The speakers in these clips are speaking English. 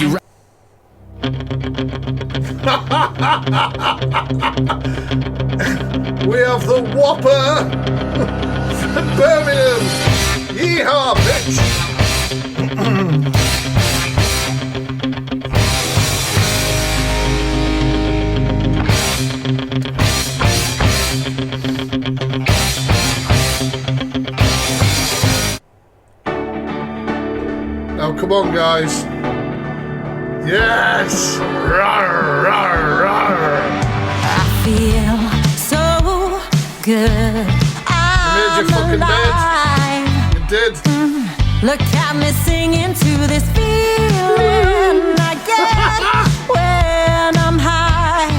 you right. We have the Whopper from Birmingham. Yeehaw, bitch. Now, come on, guys. Yes! Rawr, rawr, rawr. I feel so good. You made your fucking bed. You did. Look at me singing to this feeling I get when I'm high.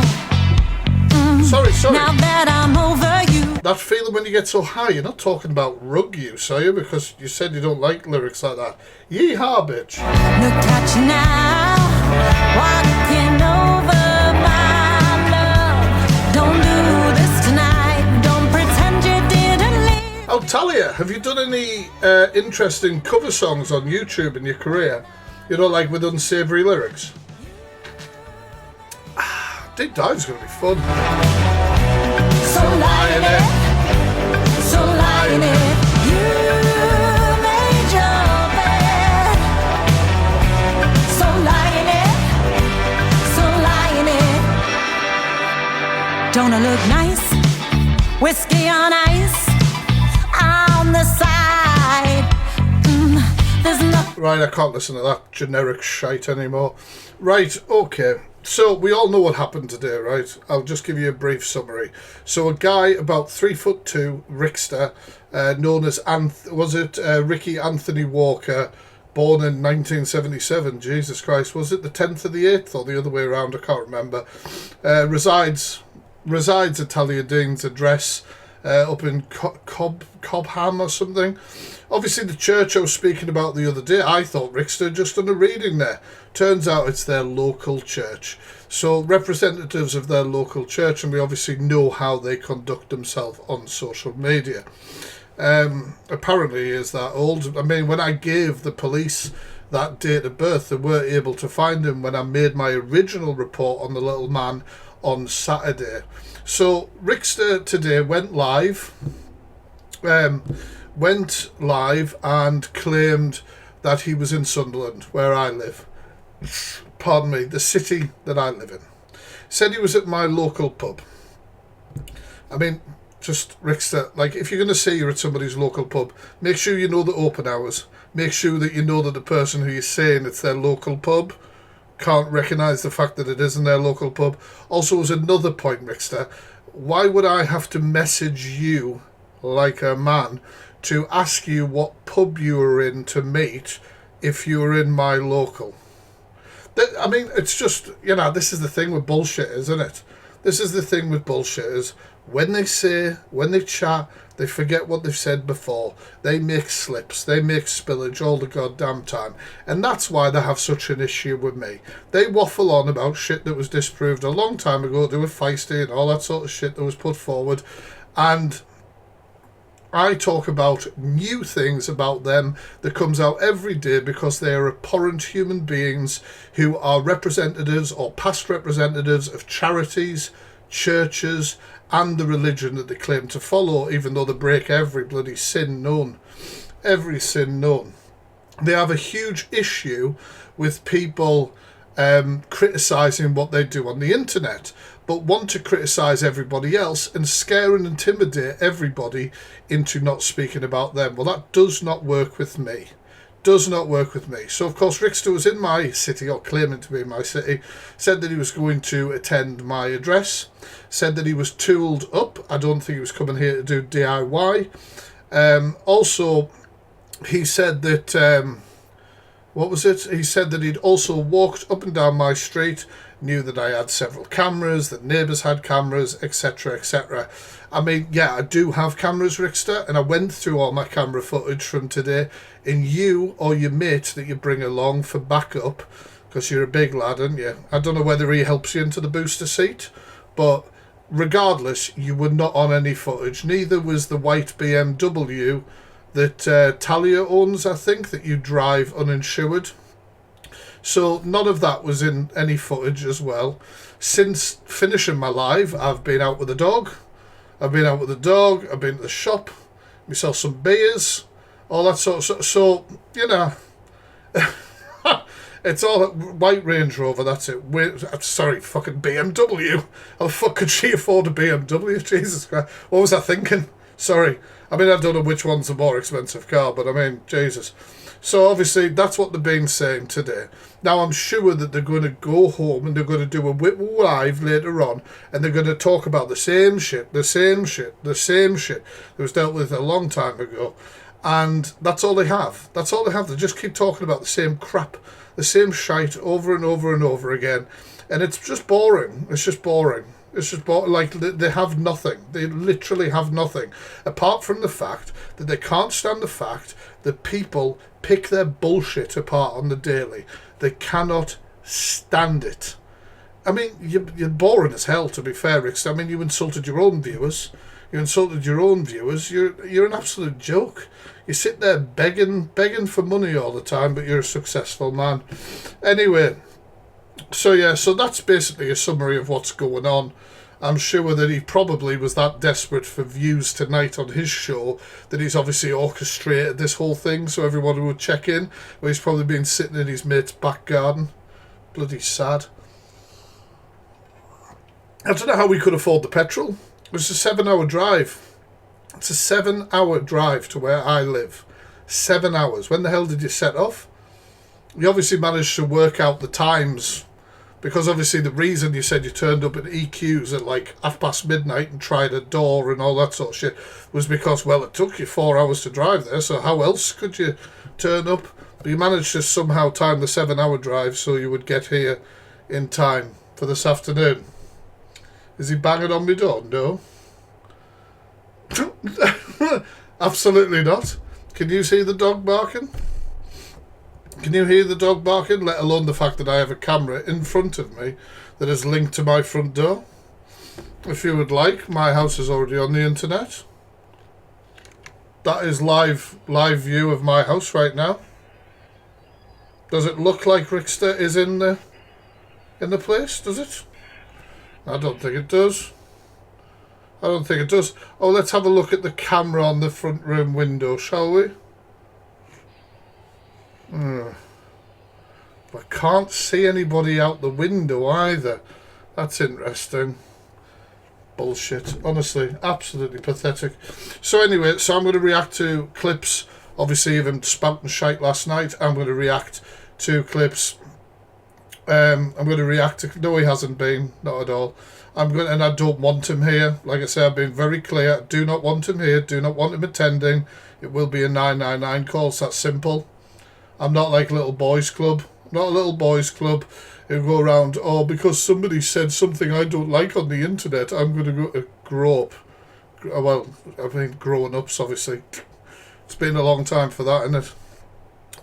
Sorry. Now that I'm over you. That feeling when you get so high, you're not talking about rug use, are you? Because you said you don't like lyrics like that. Yeehaw, bitch. Look at you now, walking over my love. Don't do this tonight. Don't pretend you didn't leave. Oh, Talia, have you done any interesting cover songs on YouTube in your career? You know, like with unsavoury lyrics? Deep Dive's going to be fun. So lying it, so lying it. You made your bed. So lying it, so lying it. Don't I look nice? Whiskey on ice on the side. There's nothing. Right, I can't listen to that generic shite anymore. Right, okay. So, we all know what happened today, right? I'll just give you a brief summary. So, a guy about 3'2", Rickster, known as Ricky Anthony Walker, born in 1977. Jesus Christ, was it the 10th of the 8th or the other way around? I can't remember. Resides at Talia Dean's address up in Cobham or something. Obviously, the church I was speaking about the other day, I thought Rickster had just done a reading there. Turns out it's their local church. So representatives of their local church, and we obviously know how they conduct themselves on social media. Apparently he is that old. I mean, when I gave the police that date of birth, they were able to find him when I made my original report on the little man on Saturday. So Rickster today went live and claimed that he was in Sunderland, where I live. Pardon me, the city that I live in. Said he was at my local pub. I mean, just Rickster, like, if you're going to say you're at somebody's local pub, make sure you know the open hours. Make sure that you know that the person who you're saying it's their local pub can't recognise the fact that it isn't their local pub. Also, as another point, Rickster, why would I have to message you like a man to ask you what pub you were in to meet if you were in my local? I mean, it's just, you know, this is the thing with bullshit, isn't it? This is the thing with bullshitters. When they chat, they forget what they've said before. They make slips. They make spillage all the goddamn time. And that's why they have such an issue with me. They waffle on about shit that was disproved a long time ago. They were feisty and all that sort of shit that was put forward. And I talk about new things about them that comes out every day because they are abhorrent human beings who are representatives or past representatives of charities, churches, and the religion that they claim to follow, even though they break every bloody sin known. Every sin known. They have a huge issue with people criticising what they do on the internet, but want to criticise everybody else and scare and intimidate everybody into not speaking about them. Well, that does not work with me. Does not work with me. So, of course, Rickster was in my city, or claiming to be in my city, said that he was going to attend my address, said that he was tooled up. I don't think he was coming here to do DIY. Also, he said that... what was it? He said that he'd also walked up and down my street, knew that I had several cameras, that neighbours had cameras, etc., etc. I mean, yeah, I do have cameras, Rickster, and I went through all my camera footage from today, and you or your mate that you bring along for backup, because you're a big lad, aren't you? I don't know whether he helps you into the booster seat, but regardless, you were not on any footage. Neither was the white BMW that Talia owns, I think, that you drive uninsured. So none of that was in any footage as well. Since finishing my live, I've been out with the dog. I've been to the shop, myself some beers, all that sort of stuff. So, you know, it's all white Range Rover, that's it. Sorry, fucking BMW. How the fuck could she afford a BMW? Jesus Christ. What was I thinking? Sorry. I mean, I don't know which one's the more expensive car, but I mean, Jesus. So obviously, that's what they've been saying today. Now, I'm sure that they're going to go home and they're going to do a Whip Live later on, and they're going to talk about the same shit that was dealt with a long time ago. And that's all they have. They just keep talking about the same crap, the same shite over and over and over again. And it's just boring. Like, they have nothing. They literally have nothing. Apart from the fact that they can't stand the fact that people pick their bullshit apart on the daily. They cannot stand it. I mean, you're boring as hell, to be fair, Rick. I mean, you insulted your own viewers. You're an absolute joke. You sit there begging for money all the time, but you're a successful man. Anyway, so that's basically a summary of what's going on. I'm sure that he probably was that desperate for views tonight on his show that he's obviously orchestrated this whole thing so everyone would check in, where he's probably been sitting in his mate's back garden. Bloody sad. I don't know how we could afford the petrol. It's a 7-hour drive. It's a 7-hour drive to where I live. 7 hours. When the hell did you set off? You obviously managed to work out the times, because obviously the reason you said you turned up at EQ's at like midnight and tried a door and all that sort of shit was because, well, it took you 4 hours to drive there, so how else could you turn up? But you managed to somehow time the 7-hour drive so you would get here in time for this afternoon. Is he banging on my door? No. Absolutely not. Can you see the dog barking? Can you hear the dog barking? Let alone the fact that I have a camera in front of me that is linked to my front door. If you would like, my house is already on the internet. That is live view of my house right now. Does it look like Rickster is in the place? Does it? I don't think it does. Oh, let's have a look at the camera on the front room window, shall we? I can't see anybody out the window either. That's interesting. Bullshit. Honestly, absolutely pathetic. So anyway, I'm going to react to clips, obviously, of him spouting shite last night. I'm going to react to clips. No, he hasn't been, not at all. And I don't want him here. Like I say, I've been very clear. I do not want him here. Do not want him attending. It will be a 999 call. It's that simple. I'm not like Little Boys Club. I'm not a Little Boys Club who go around, because somebody said something I don't like on the internet, I'm going to grow up. Well, I mean, growing up's obviously. It's been a long time for that, isn't it?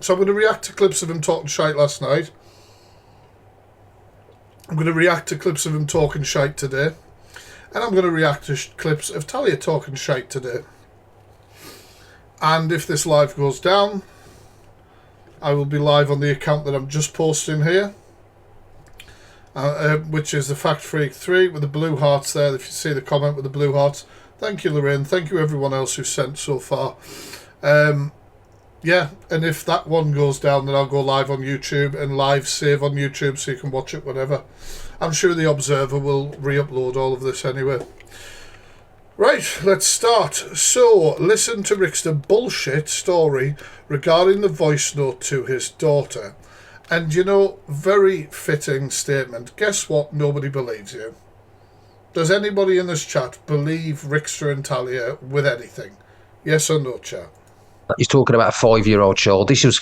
So I'm going to react to clips of him talking shite last night. I'm going to react to clips of him talking shite today. And I'm going to react to clips of Talia talking shite today. And if this live goes down, I will be live on the account that I'm just posting here. Which is the Fact Freak 3 with the blue hearts there. If you see the comment with the blue hearts. Thank you, Lorraine. Thank you, everyone else who sent so far. Yeah, and if that one goes down, then I'll go live on YouTube and live save on YouTube so you can watch it whenever. I'm sure the Observer will re-upload all of this anyway. Right, let's start. So, listen to Rickster bullshit story regarding the voice note to his daughter. And you know, very fitting statement. Guess what? Nobody believes you. Does anybody in this chat believe Rickster and Talia with anything? Yes or no, chat? He's talking about a 5-year-old child. This was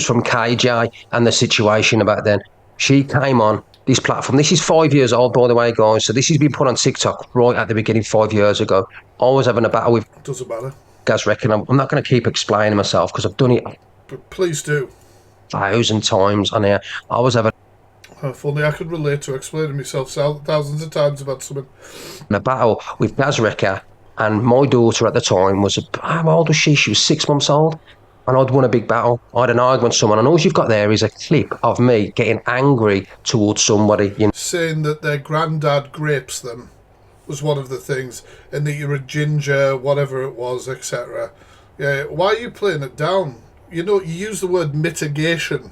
from KJ and the situation about then. She came on this platform. This is 5 years old, by the way, guys. So this has been put on TikTok right at the beginning 5 years ago. I was having a battle with... Doesn't matter. Gaz Reckon. I'm not going to keep explaining myself because I've done it... But please do. 1,000 times on here. I was having... If only I could relate to explaining myself thousands of times about something. A battle with Gaz Recker. And my daughter at the time was, how old was she? She was 6 months old. and I'd won a big battle. I had an argument with someone, and all you've got there is a clip of me getting angry towards somebody. You know, saying that their granddad grapes them was one of the things, and that you're a ginger, whatever it was, etc. Yeah, why are you playing it down? You know, you use the word mitigation.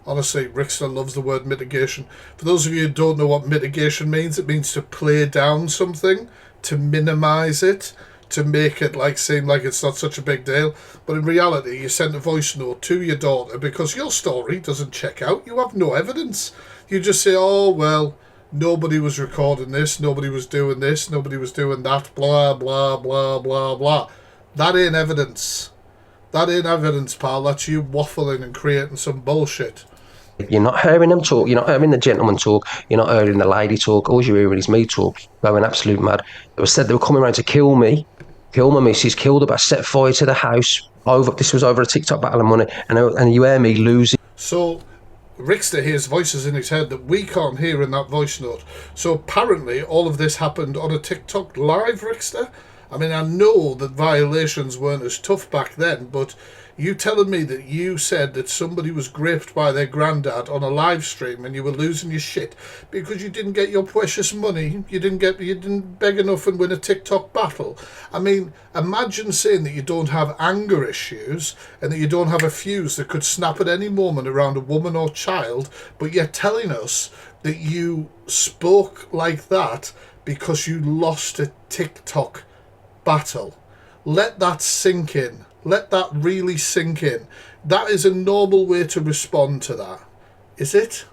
Honestly, Rickster loves the word mitigation. For those of you who don't know what mitigation means, it means to play down something, to minimise it, to make it like seem like it's not such a big deal. But in reality, you sent a voice note to your daughter because your story doesn't check out. You have no evidence. You just say, oh, well, nobody was recording this, nobody was doing this, nobody was doing that, blah, blah, blah, blah, blah. That ain't evidence. That ain't evidence, pal. That's you waffling and creating some bullshit. you're not hearing them talk. You're not hearing the gentleman talk. You're not hearing the lady talk. All you're hearing is me talk, going absolute mad. It was said they were coming around to kill me, kill my missus, killed her, but set fire to the house. This was over a TikTok battle of money, and you hear me losing. So Rickster hears voices in his head that we can't hear in that voice note. So apparently all of this happened on a TikTok live, Rickster. I mean, I know that violations weren't as tough back then, but you telling me that you said that somebody was raped by their granddad on a live stream and you were losing your shit because you didn't get your precious money, you didn't beg enough and win a TikTok battle. I mean, imagine saying that you don't have anger issues and that you don't have a fuse that could snap at any moment around a woman or child, but you're telling us that you spoke like that because you lost a TikTok battle. Let that sink in. Let that really sink in. That is a normal way to respond to that. Is it?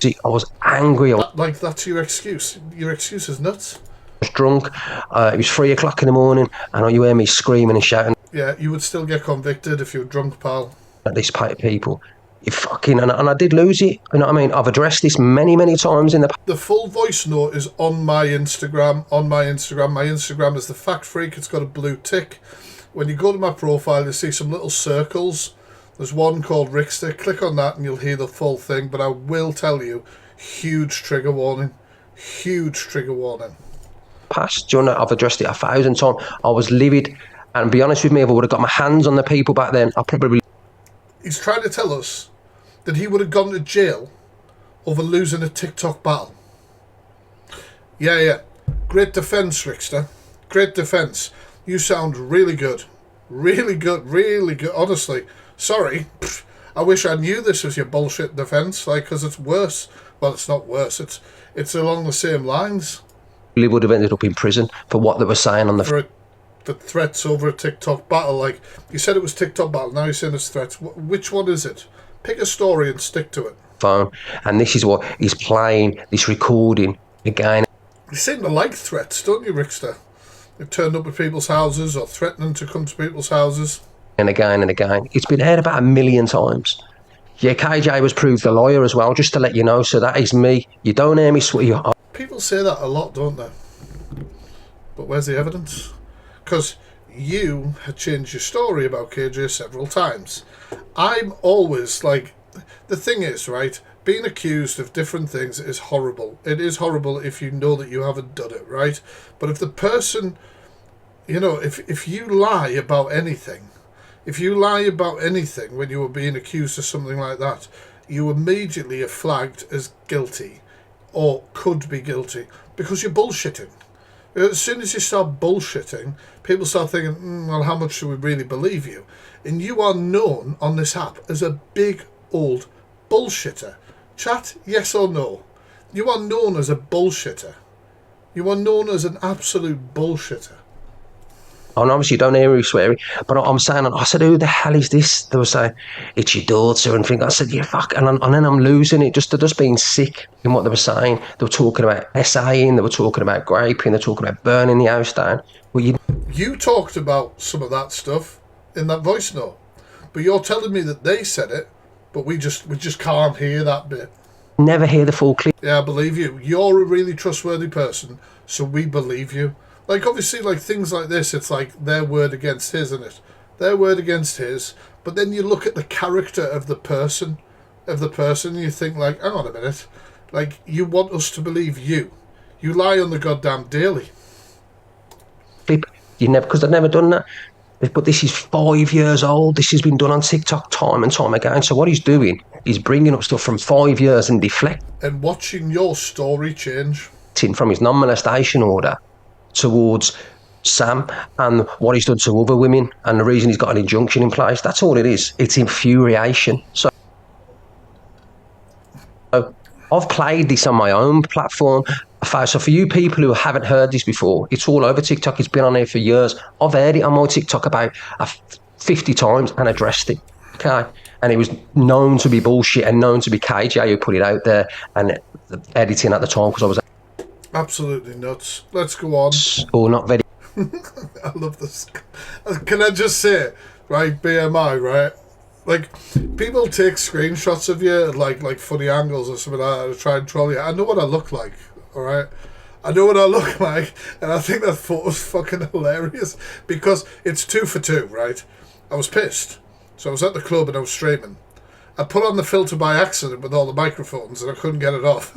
See, I was angry. Like, that's your excuse. Your excuse is nuts. I was drunk. It was 3 o'clock in the morning, and you hear me screaming and shouting Yeah, you would still get convicted if you were drunk, pal. at these people. You fucking, and I did lose it. You know what I mean? I've addressed this many times in the past. The full voice note is on my Instagram. My Instagram is the Fact Freak. It's got a blue tick. When you go to my profile, you'll see some little circles. There's one called Rickster. Click on that and you'll hear the full thing. But I will tell you, huge trigger warning. Huge trigger warning. Past, do you know, I've addressed it 1,000 times. I was livid, and be honest with me, if I would have got my hands on the people back then, I probably. He's trying to tell us that he would have gone to jail over losing a TikTok battle. Yeah. Great defence, Rickster. Great defence. You sound really good. Really good. Honestly, sorry. I wish I knew this was your bullshit defence, because it's worse. Well, it's not worse. It's along the same lines. Really would have ended up in prison for what they were saying on the the threats over a TikTok battle. Like, you said it was TikTok battle, now you're saying it's threats. Which one is it? Pick a story and stick to it. phone, and this is what he's playing, this recording again. You seem to like threats, don't you, Rickster? You've turned up at people's houses or threatening to come to people's houses. And again and again. It's been heard about 1 million times. Yeah, KJ was proved a liar as well, just to let you know. So that is me. You don't hear me swear. People say that a lot, don't they? But where's the evidence? Because you had changed your story about KJ several times. I'm always like, the thing is, right, being accused of different things is horrible. It is horrible if you know that you haven't done it, right? But if the person, you know, if you lie about anything, when you were being accused of something like that, you immediately are flagged as guilty or could be guilty because you're bullshitting. As soon as you start bullshitting, people start thinking, well, how much should we really believe you? And you are known on this app as a big old bullshitter. Chat, yes or no? You are known as a bullshitter. You are known as an absolute bullshitter. And obviously you don't hear me swearing, but I'm saying, I said, who the hell is this? They were saying, it's your daughter and things. I said, yeah, fuck. And then I'm losing it, just being sick in what they were saying. They were talking about SAing, they were talking about graping, they were talking about burning the house down. Well, you talked about some of that stuff in that voice note, but you're telling me that they said it, but we just can't hear that bit. Never hear the full clip. Yeah, I believe you. You're a really trustworthy person, so we believe you. Like, obviously, like, things like this, it's like their word against his, isn't it? Their word against his. But then you look at the character of the person, and you think, like, hang on a minute. Like, you want us to believe you. You lie on the goddamn daily. You never, because I've never done that. But this is 5 years old. This has been done on TikTok time and time again. So what he's doing is bringing up stuff from 5 years and deflecting And watching your story change. from his non-molestation order towards Sam and what he's done to other women and the reason he's got an injunction in place. That's all it is. It's infuriation. So I've played this on my own platform. So for you people who haven't heard this before, it's all over TikTok. It's been on there for years. I've heard it on my TikTok about 50 times and addressed it. Okay. And it was known to be bullshit and known to be KJ who put it out there and the editing at the time because I was Absolutely nuts. Let's go on. or not very. I love this. Can I just say, right, BMI, right? Like, people take screenshots of you, like funny angles or something like that to try and troll you. I know what I look like, alright? I know what I look like, and I think that photo's fucking hilarious because it's 2 for 2, right? I was pissed. So I was at the club and I was streaming. I put on the filter by accident with all the microphones and I couldn't get it off.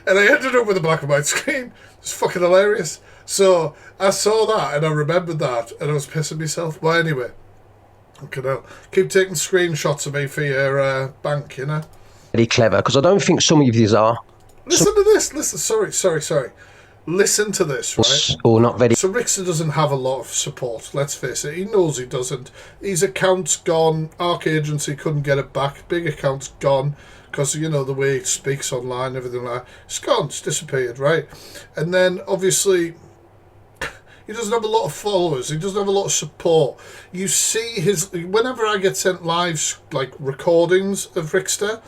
And I ended up with a black and white screen. It's fucking hilarious. So I saw that and I remembered that and I was pissing myself. Well, anyway, okay, now keep taking screenshots of me for your bank, you know. Very clever because I don't think some of these are. Listen to this. Listen, sorry. Listen to this, right? Or not very. So Rickster doesn't have a lot of support, let's face it. He knows he doesn't. His account's gone. Arc Agency couldn't get it back. Big account's gone because, you know, the way he speaks online, everything like that. It's gone. It's disappeared, right? And then, obviously, he doesn't have a lot of followers. He doesn't have a lot of support. You see his... Whenever I get sent live, like, recordings of Rickster,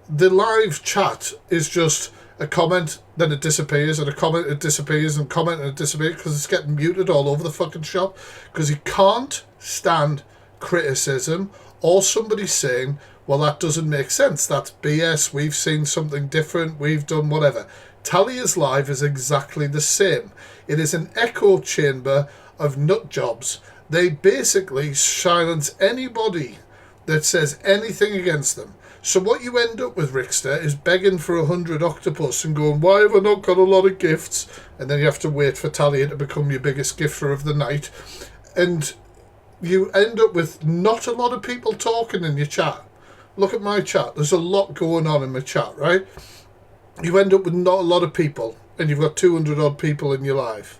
the live chat is just a comment, then it disappears, and a comment, it disappears, and comment, and it disappears, because it's getting muted all over the fucking shop, because he can't stand criticism, or somebody saying, well, that doesn't make sense, that's BS, we've seen something different, we've done whatever. Talia's live is exactly the same. It is an echo chamber of nut jobs. They basically silence anybody that says anything against them. So what you end up with, Rickster, is begging for 100 octopus and going, why have I not got a lot of gifts? And then you have to wait for Talia to become your biggest gifter of the night. And you end up with not a lot of people talking in your chat. Look at my chat. There's a lot going on in my chat, right? You end up with not a lot of people, and you've got 200 odd people in your live.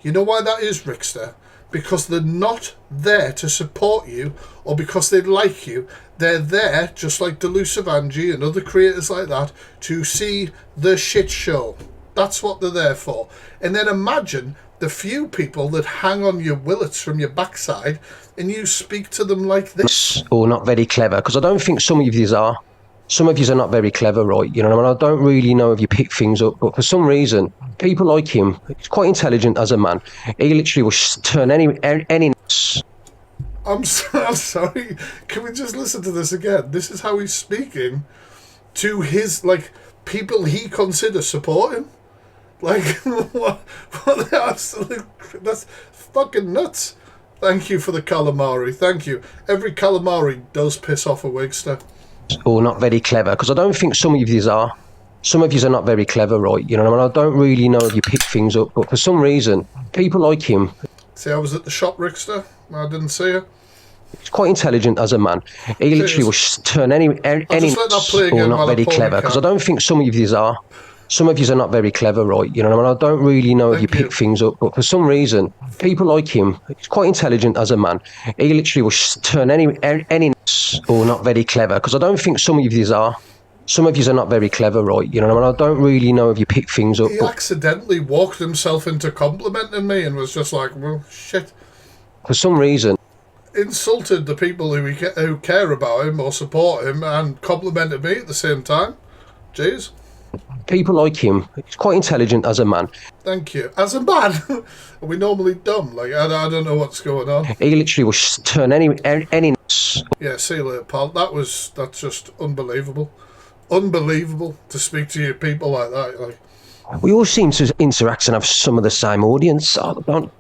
You know why that is, Rickster? Because they're not there to support you or because they like you. They're there, just like Delusive Angie and other creators like that, to see the shit show. That's what they're there for. And then imagine the few people that hang on your willets from your backside and you speak to them like this. Or not very clever, because I don't think some of these are. Some of you are not very clever, right? You know, I mean, I don't really know if you pick things up, but for some reason, people like him, he's quite intelligent as a man. He literally will turn any. I'm sorry. Can we just listen to this again? This is how he's speaking to his, like, people he considers supporting. Like, what the absolute... That's fucking nuts. Thank you for the calamari. Thank you. Every calamari does piss off a Wigster. Or not very clever, because I don't think some of these are. Some of you are not very clever, right? You know, I mean, I don't really know if you pick things up, but for some reason, people like him. See, I was at the shop, Rickster. I didn't see her. He's quite intelligent as a man. He literally will turn any. Just let that play again or not while I very pull my clever, because I card. don't think some of these are. Some of you are not very clever, right? You know, I mean, I don't really know if you Thank you. pick things up, but for some reason, people like him. He's quite intelligent as a man. He literally will turn any or not very clever, because I don't think some of these are. Some of you are not very clever, right? You know, I mean, I don't really know if you pick things up, He but accidentally walked himself into complimenting me and was just like, well, shit. for some reason, Insulted the people who care about him or support him and complimented me at the same time. Jeez. people like him. He's quite intelligent as a man. Thank you. As a man, are we normally dumb? Like, I don't know what's going on. He literally will turn any. Yeah, see you later, pal. That's just unbelievable. Unbelievable to speak to you people like that. Like, We all seem to interact and have some of the same audience. I don't.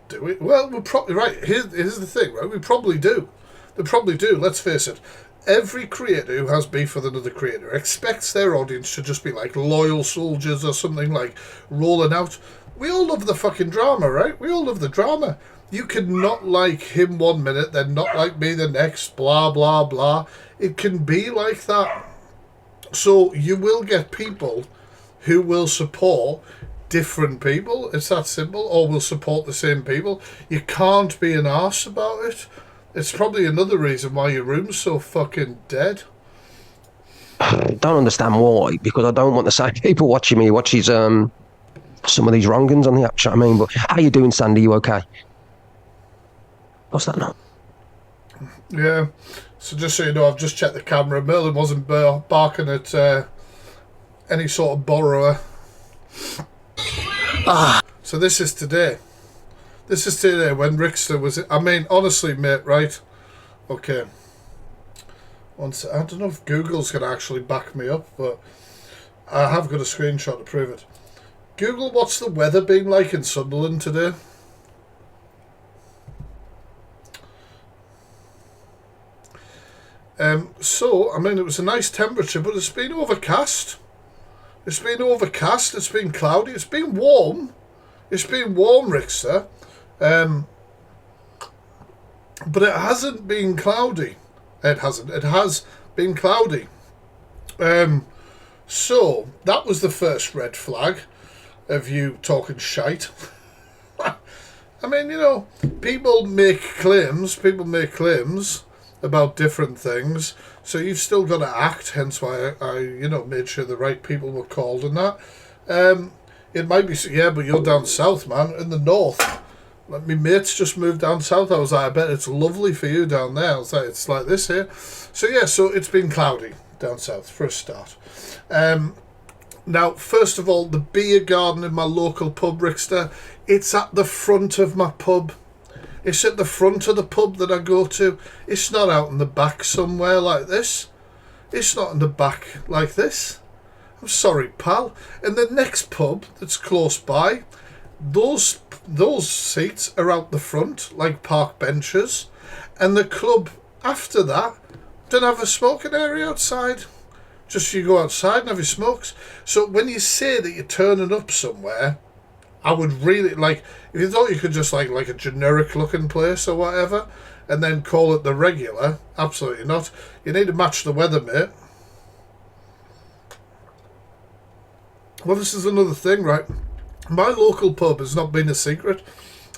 do we? Well, we're probably right. Here's the thing, right? We probably do. They probably do. Let's face it. Every creator who has beef with another creator expects their audience to just be like loyal soldiers or something, like rolling out. we all love the fucking drama, right? We all love the drama. You can not like him one minute, then not like me the next, blah, blah, blah. It can be like that. So you will get people who will support different people. It's that simple. Or will support the same people. You can't be an arse about it. It's probably another reason why your room's so fucking dead. I don't understand why, because I don't want the same people watching me watch his, some of these wrongins on the app. I mean, but how you doing, Sandy? You okay? What's that now? Yeah. So just so you know, I've just checked the camera. Merlin wasn't barking at any sort of borrower. So this is today. This is today when Rickster was... I mean, honestly, mate, right? Okay. I don't know if Google's going to actually back me up, but I have got a screenshot to prove it. Google, what's the weather been like in Sunderland today? So, I mean, it was a nice temperature, but it's been overcast. It's been overcast, it's been cloudy, it's been warm. It's been warm, Rickster. But it hasn't been cloudy. It hasn't. It has been cloudy. So, that was the first red flag of you talking shite. I mean, you know, people make claims about different things, so you've still got to act, hence why I you know, made sure the right people were called and that. It might be, yeah, but you're down south, man, in the north. Like, my mates just moved down south. I was like, I bet it's lovely for you down there. I was like, it's like this here. So, yeah, so it's been cloudy down south for a start. Now, first of all, the beer garden in my local pub, Rickster, it's at the front of my pub. It's at the front of the pub that I go to. It's not out in the back somewhere like this. It's not in the back like this. I'm sorry, pal. And the next pub that's close by, those seats are out the front, like park benches. And the club after that don't have a smoking area outside. Just you go outside and have your smokes. So when you say that you're turning up somewhere, I would really, like, if you thought you could just, like a generic looking place or whatever, and then call it the regular, absolutely not. You need to match the weather, mate. Well, this is another thing, right? My local pub has not been a secret.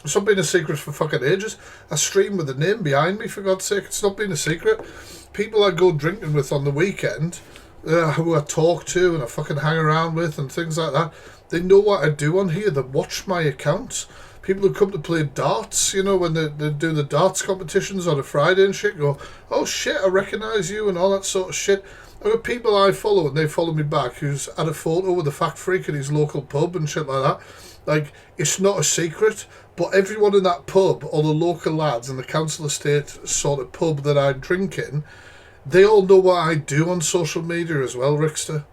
It's not been a secret for fucking ages. I stream with the name behind me, for God's sake. It's not been a secret. People I go drinking with on the weekend, who I talk to and I fucking hang around with and things like that, they know what I do on here. They watch my accounts. People who come to play darts, you know, when they do the darts competitions on a Friday and shit, go, oh shit, I recognise you and all that sort of shit. I've got people I follow and they follow me back who's had a photo with a Fact Freak at his local pub and shit like that. Like, it's not a secret, but everyone in that pub, all the local lads in the council estate sort of pub that I drink in, they all know what I do on social media as well, Rickster.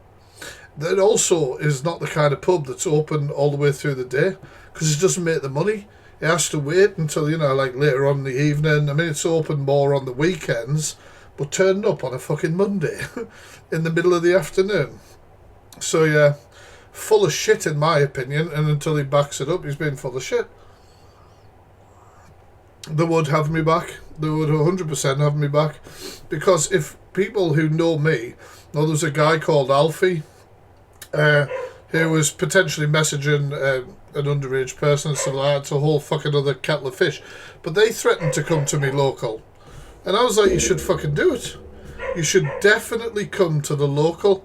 That also is not the kind of pub that's open all the way through the day, because it doesn't make the money. It has to wait until, you know, like later on in the evening. I mean, it's open more on the weekends, but turning up on a fucking Monday in the middle of the afternoon. So, yeah, full of shit in my opinion, and until he backs it up, he's been full of shit. They would have me back. They would 100% have me back. Because if people who know me know there's a guy called Alfie, who was potentially messaging an underage person and stuff like that. It's a whole fucking other kettle of fish. But they threatened to come to me local. And I was like, you should fucking do it. You should definitely come to the local,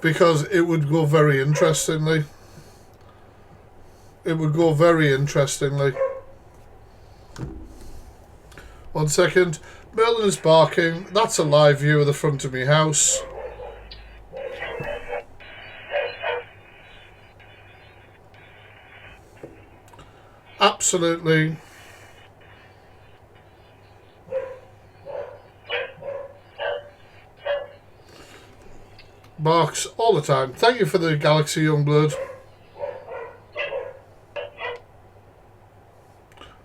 because it would go very interestingly. It would go very interestingly. 1 second. Merlin is barking. That's a live view of the front of my house. Absolutely. Barks all the time. Thank you for the Galaxy Youngblood.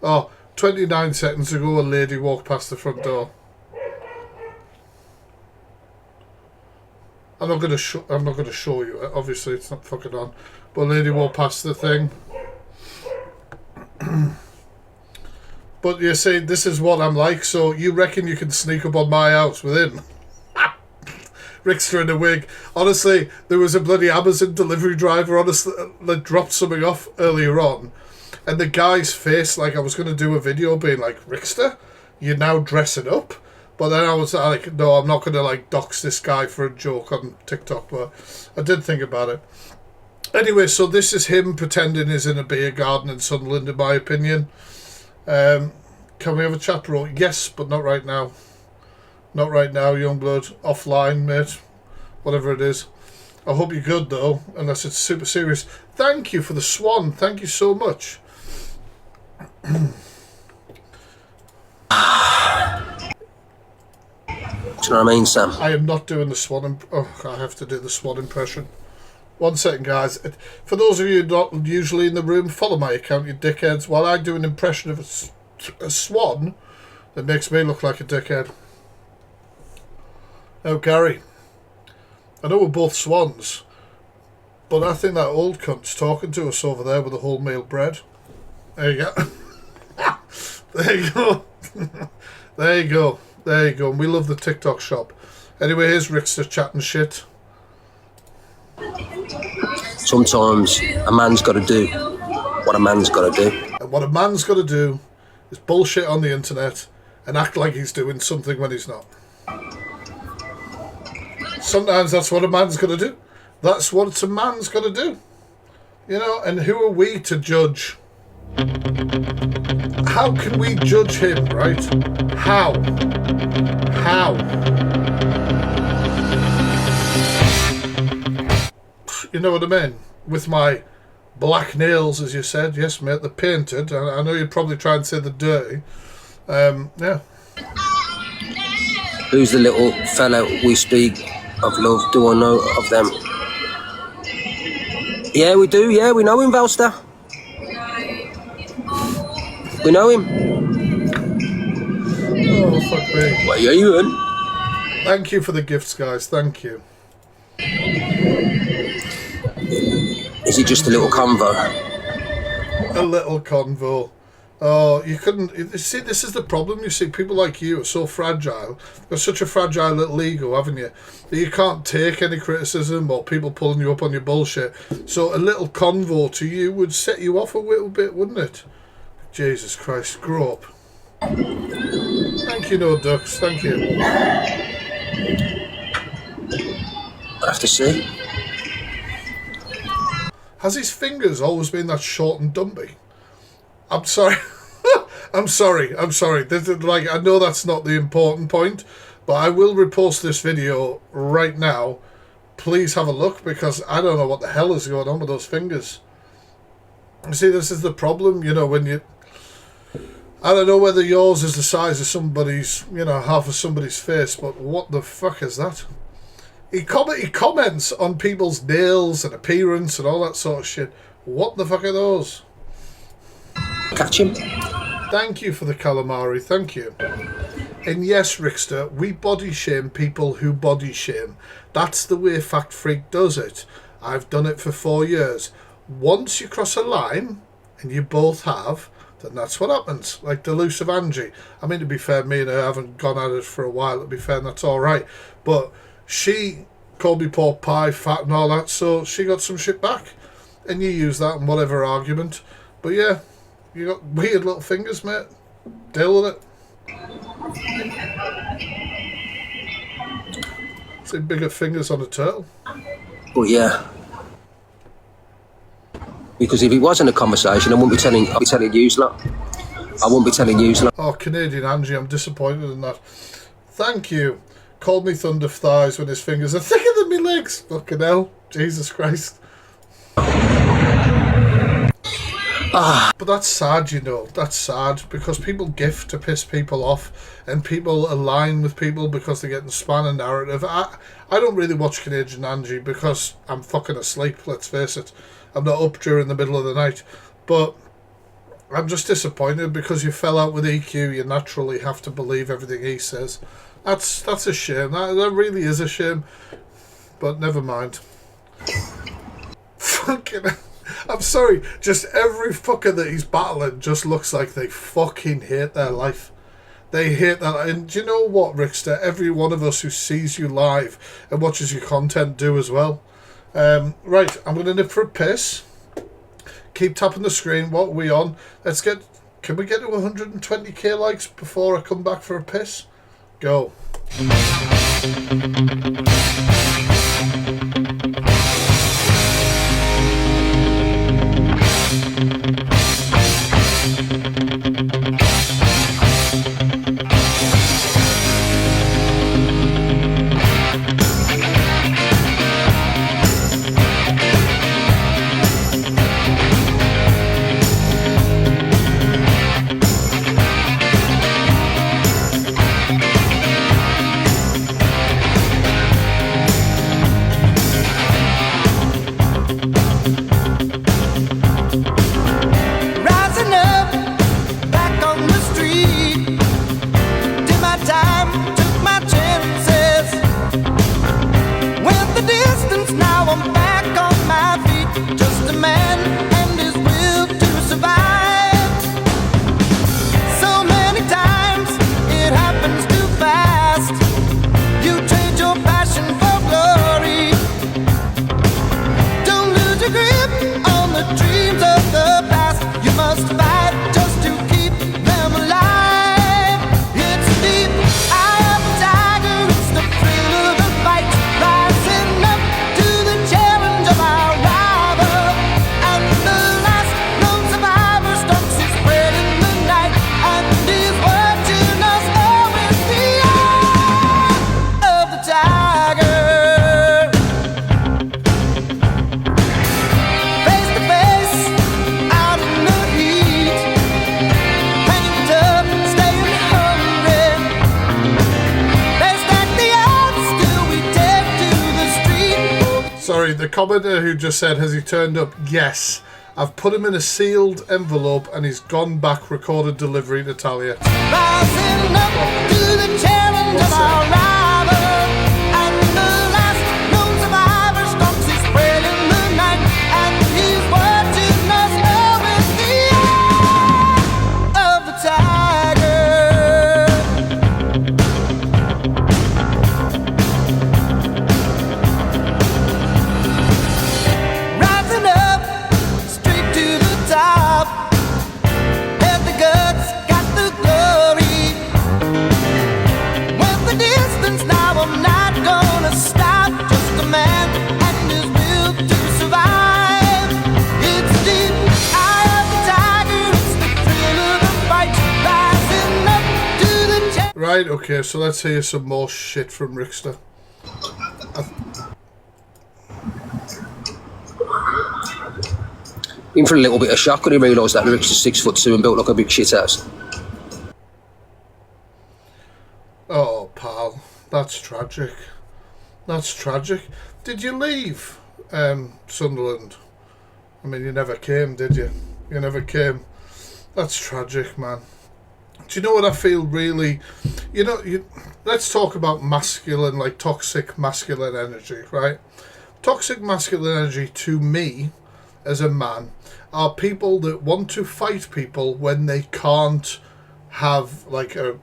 Oh, 29 seconds ago a lady walked past the front door. I'm not gonna show you. Obviously, it's not fucking on. But a lady walked past the thing. But you see, this is what I'm like, so you reckon you can sneak up on my house with him? Rickster in a wig. Honestly, there was a bloody Amazon delivery driver, honestly, that dropped something off earlier on, and the guy's face, like I was going to do a video being like, Rickster, you're now dressing up? But then I was like, no, I'm not going to like dox this guy for a joke on TikTok, but I did think about it. Anyway, so this is him pretending he's in a beer garden in Sunderland, in my opinion. Can we have a chat, bro? Yes, but not right now. Not right now, Youngblood. Offline, mate. Whatever it is. I hope you're good, though, unless it's super serious. Thank you for the swan. Thank you so much. Do you know what I mean, Sam? I am not doing the swan. Oh, I have to do the swan impression. 1 second, guys. For those of you not usually in the room, follow my account, you dickheads. While I do an impression of a swan that makes me look like a dickhead. Now, Gary, I know we're both swans, but I think that old cunt's talking to us over there with the wholemeal bread. There you go. There you go. There you go. There you go. And we love the TikTok shop. Anyway, here's Rickster chatting shit. Sometimes a man's got to do what a man's got to do. And what a man's got to do is bullshit on the internet and act like he's doing something when he's not. Sometimes that's what a man's got to do. That's what a man's got to do. You know, and who are we to judge? How can we judge him, right? How? You know what I mean? With my black nails, as you said. Yes, mate, they're painted. I know you'd probably try and say they're dirty. Yeah. Who's the little fella we speak of love? Do I know of them? Yeah, we do. Yeah, we know him, Valster. We know him. Oh, fuck me. What are you doing? Thank you for the gifts, guys. Thank you. Is it just a little convo? A little convo. Oh, you couldn't... You see, this is the problem. You see, people like you are so fragile. You've got such a fragile little ego, haven't you? That you can't take any criticism or people pulling you up on your bullshit. So a little convo to you would set you off a little bit, wouldn't it? Jesus Christ, grow up. Thank you, No Ducks. Thank you. I have to see. Has his fingers always been that short and dumpy? I'm sorry. I'm sorry. This is, like, I know that's not the important point, but I will repost this video right now. Please have a look, because I don't know what the hell is going on with those fingers. You see, this is the problem, you know, when you... I don't know whether yours is the size of somebody's, you know, half of somebody's face, but what the fuck is that? He comments on people's nails and appearance and all that sort of shit. What the fuck are those? Catch him. Thank you for the calamari, thank you. And yes, Rickster, we body shame people who body shame. That's the way Fact Freak does it. I've done it for 4 years. Once you cross a line, and you both have, then that's what happens. Like Delusive Angie. I mean, to be fair, me and her haven't gone at it for a while, to be fair, and that's alright. But she called me pork pie, fat and all that, so she got some shit back. And you use that in whatever argument. But yeah, you got weird little fingers, mate. Deal with it. See bigger fingers on a turtle. But yeah. Because if it wasn't a conversation, I'd be telling you lot. I wouldn't be telling you lot. Oh, Canadian Angie, I'm disappointed in that. Thank you. Called me thunder thighs when his fingers are thicker than my legs. Fucking hell. Jesus Christ. But that's sad, you know. That's sad, because people gift to piss people off, and people align with people because they're getting spun a narrative. I don't really watch Canadian Angie because I'm fucking asleep, let's face it. I'm not up during the middle of the night. But I'm just disappointed because you fell out with EQ. You naturally have to believe everything he says. That's a shame. That really is a shame. But never mind. Fucking I'm sorry, just every fucker that he's battling just looks like they fucking hate their life. They hate that. And do you know what, Rickster? Every one of us who sees you live and watches your content do as well. Right, I'm going to nip for a piss. Keep tapping the screen. What are we on? Can we get to 120k likes before I come back for a piss? Go. Rising up, back on the street. Did my time, took my chances. Went the distance, now I'm back on my feet. Just a man and his will to survive. So many times it happens too fast. You trade your passion for glory. Don't lose your grip on the dreams of the past. You must fight just to keep them alive. It's deep, eye of the tiger. It's the thrill of the fight. Rising up to the challenge of our rival. And the last known survivor stalks his spread in the night. And he's watching us all with the eye of the tiger. Face to face, out in the heat, hanging tough, staying hungry. They stack the odds, still we take to the street. Sorry, the commenter who just said, has he turned up? Yes. I've put him in a sealed envelope and he's gone back, recorded delivery, Natalia. Rising up to the challenge of our rival. And the last known survivor stalks his spread in the night. And he's watching us all with the eye of the tiger. Rising up, straight to the top. Had the guts, got the glory. Went the distance, now I'm not gonna stop. Just a man and his will to survive. It's deep, eye of the tiger. It's the thrill of the fight. Rising up to the Right, okay, so let's hear some more shit from Rickster. In for a little bit of shock when he realised that Rick's is 6'2" and built like a big shit house. Oh, pal, that's tragic. That's tragic. Did you leave Sunderland? I mean, you never came, did you? You never came. That's tragic, man. Do you know what I feel really? Let's talk about masculine, like toxic masculine energy, right? Toxic masculine energy to me, as a man, are people that want to fight people when they can't have like a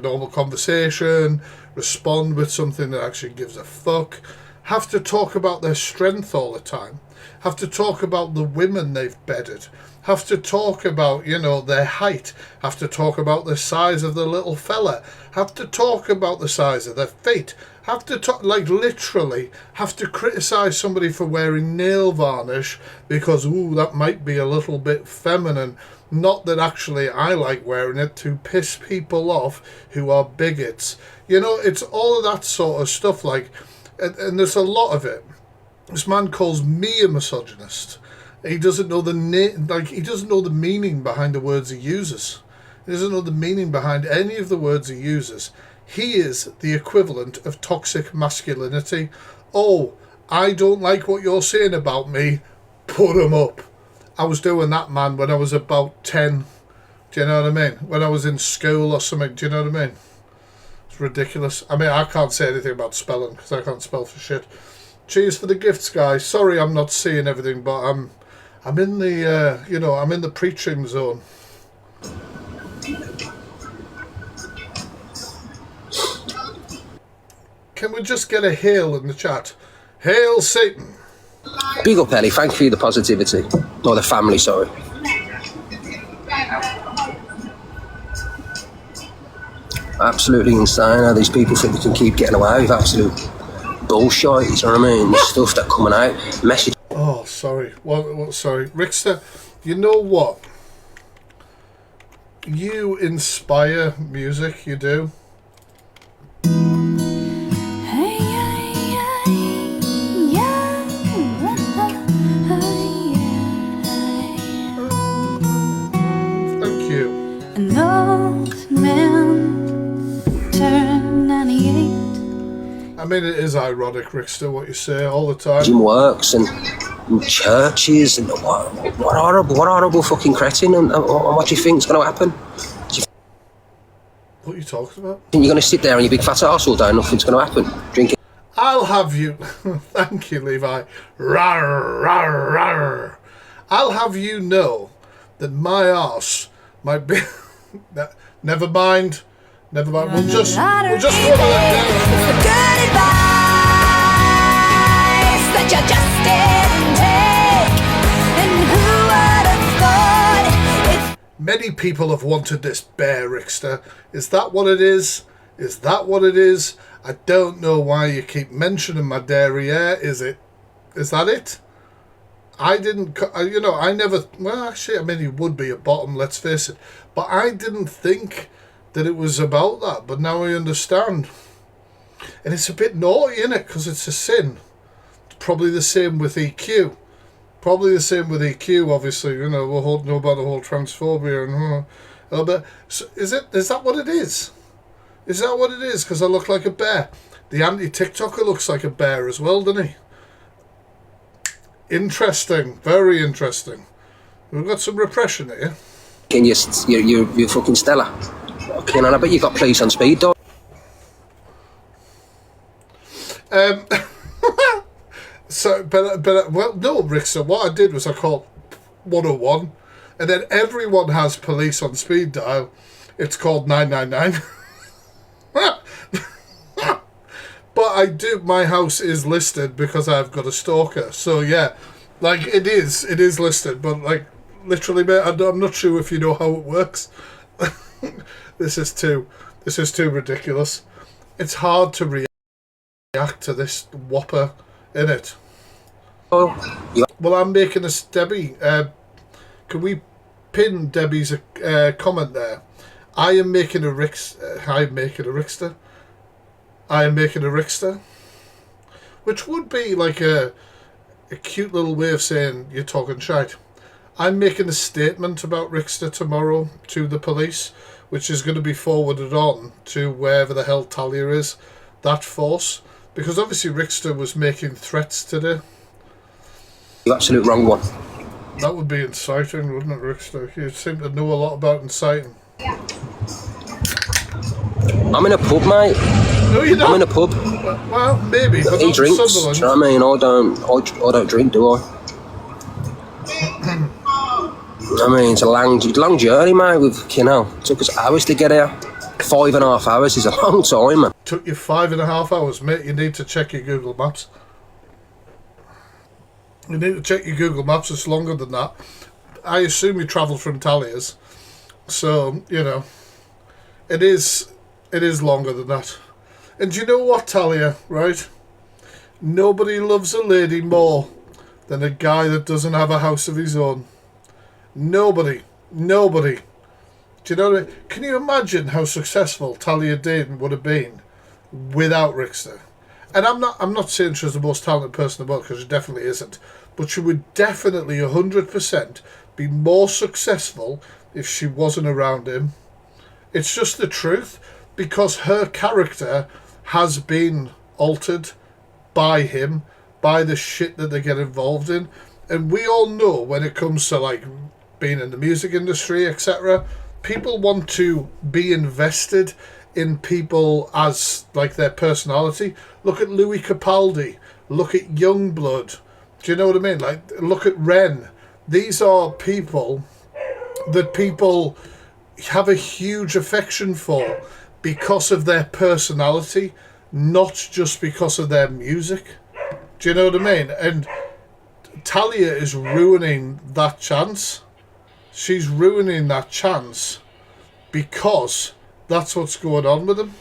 normal conversation, respond with something that actually gives a fuck, have to talk about their strength all the time, have to talk about the women they've bedded, have to talk about, their height, have to talk about the size of the little fella, have to talk about the size of their feet, have to talk, like literally, have to criticise somebody for wearing nail varnish because, that might be a little bit feminine. Not that actually I like wearing it, to piss people off who are bigots. It's all of that sort of stuff, like, and there's a lot of it. This man calls me a misogynist. He doesn't know he doesn't know the meaning behind the words he uses. He doesn't know the meaning behind any of the words he uses. He is the equivalent of toxic masculinity. Oh, I don't like what you're saying about me. Put him up. I was doing that, man, when I was about 10. Do you know what I mean? When I was in school or something. Do you know what I mean? It's ridiculous. I mean, I can't say anything about spelling because I can't spell for shit. Cheers for the gifts, guys. Sorry I'm not seeing everything, but I'm in the, I'm in the preaching zone. Can we just get a hail in the chat? Hail Satan. Big up, Ellie. Thank you for the positivity. Or the family, sorry. Absolutely insane how these people think they can keep getting away with absolute bullshit. You know what I mean? The stuff that coming out. Message. Oh, sorry. What? Sorry. Rickster, you know what? You inspire music, you do. Thank you. An old man turned 98. I mean, it is ironic, Rickster, what you say all the time. Gym works and churches and what horrible fucking cretin and what do you think's going to happen? What are you talking about? You're going to sit there on your big fat arse all day and nothing's going to happen? Drinking. I'll have you. Thank you, Levi. Rawr, rawr, rawr. I'll have you know that my arse might be. Never mind. We'll just go Good advice that you just didn't take. And who would have thought it's Many people have wanted this bear, Rickster. Is that what it is? Is that what it is? I don't know why you keep mentioning my derriere. Is that it? I didn't, I never, well, actually, I mean, he would be a bottom, let's face it. But I didn't think that it was about that, but now I understand. And it's a bit naughty, isn't it? Because it's a sin. It's probably the same with EQ. Obviously. We're know about the whole transphobia and but so is that what it is? Is that what it is? Because I look like a bear. The anti-TikToker looks like a bear as well, doesn't he? Interesting. Very interesting. We've got some repression here. And you're fucking stellar. Okay, and I bet you got police on speed, dog. So, well, no, Rickster, what I did was I called 101, and then everyone has police on speed dial. It's called 999. But I do, my house is listed because I've got a stalker. So, yeah, like, it is listed, but, like, literally, mate, I'm not sure if you know how it works. This is too ridiculous. It's hard to react to this whopper, innit? Oh, yeah. Well, I'm making a Debbie. Can we pin Debbie's comment there? I am making a Rickster. Which would be like a cute little way of saying you're talking shite. I'm making a statement about Rickster tomorrow to the police, which is going to be forwarded on to wherever the hell Talia is, that force. Because obviously Rickster was making threats today. The absolute wrong one. That would be inciting, wouldn't it, Rickster? You seem to know a lot about inciting. I'm in a pub, mate. No, you don't. I'm in a pub. Well, maybe, but He not drinks. Do Sunderland. you know what I mean? I don't drink, do I? I mean, it's a long journey, mate. It took us hours to get here. 5.5 hours is a long time, man. Took you 5.5 hours, mate. You need to check your Google Maps. It's longer than that. I assume you travelled from Talia's. So, it is longer than that. And do you know what, Talia, right? Nobody loves a lady more than a guy that doesn't have a house of his own. Nobody. Do you know what I mean? Can you imagine how successful Talia Dayton would have been without Rickster? And I'm not saying she's the most talented person in the world, because she definitely isn't. But she would definitely 100% be more successful if she wasn't around him. It's just the truth, because her character has been altered by him, by the shit that they get involved in. And we all know when it comes to like being in the music industry, etc., people want to be invested in people as like their personality. Look at Louis Capaldi. Look at Youngblood. Do you know what I mean? Like, look at Ren. These are people that people have a huge affection for because of their personality, not just because of their music. Do you know what I mean? And Talia is ruining that chance. She's ruining that chance because that's what's going on with them.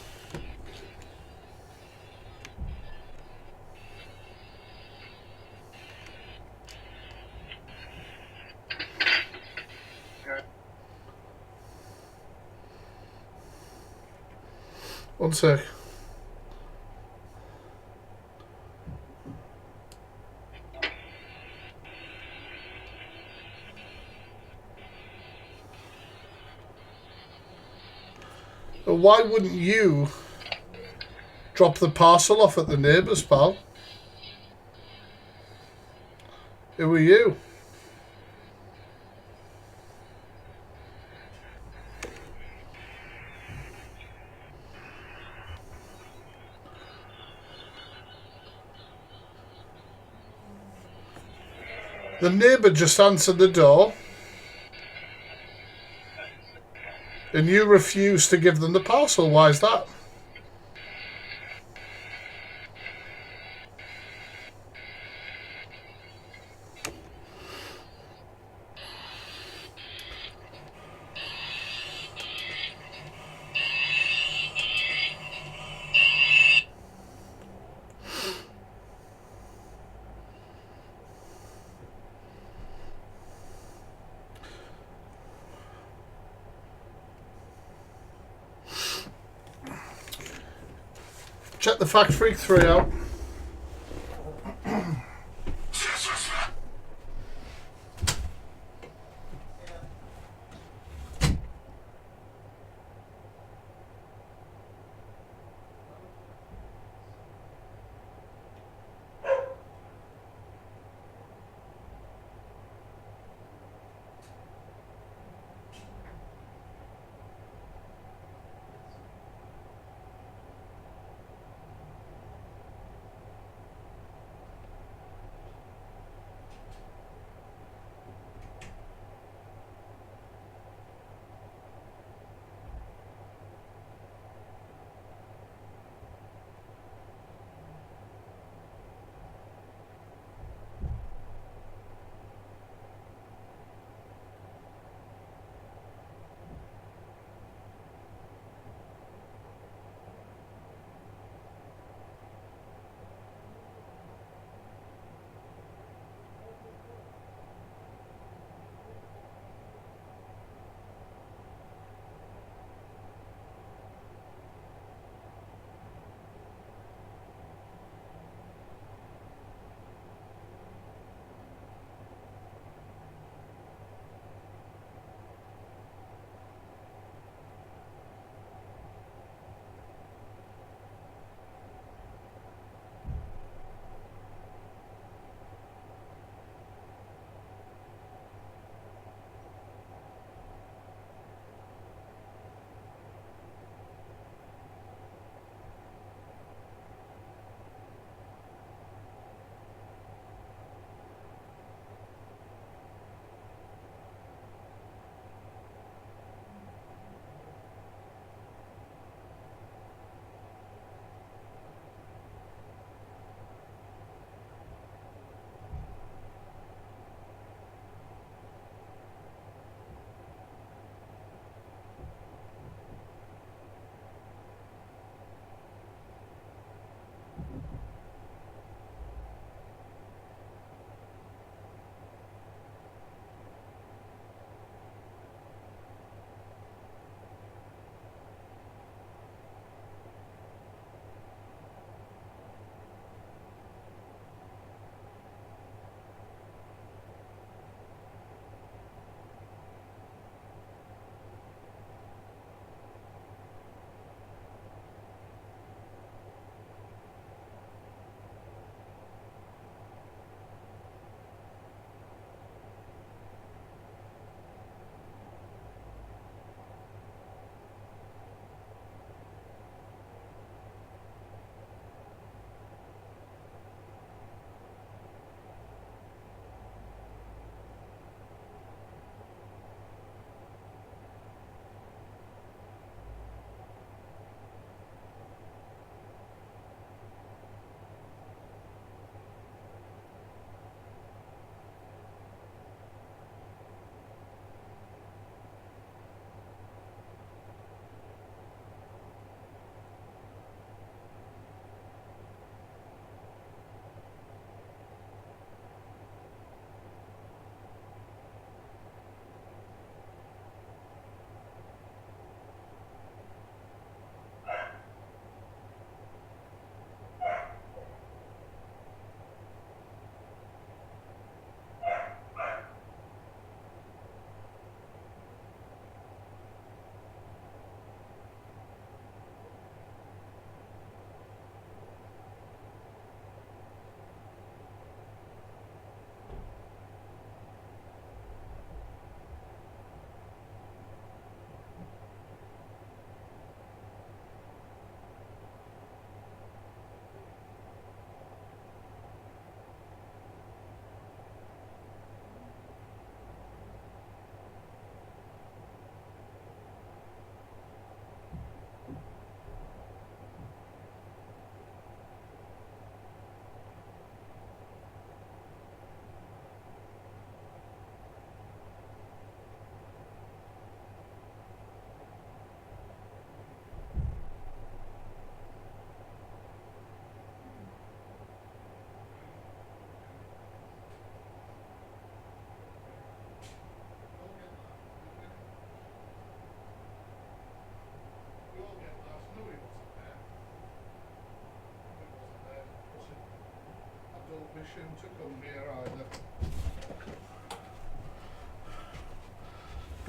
One sec. Why wouldn't you drop the parcel off at the neighbours, pal? Who are you? The neighbour just answered the door and you refuse to give them the parcel. Why is that? Check the Fact Freak 3 out.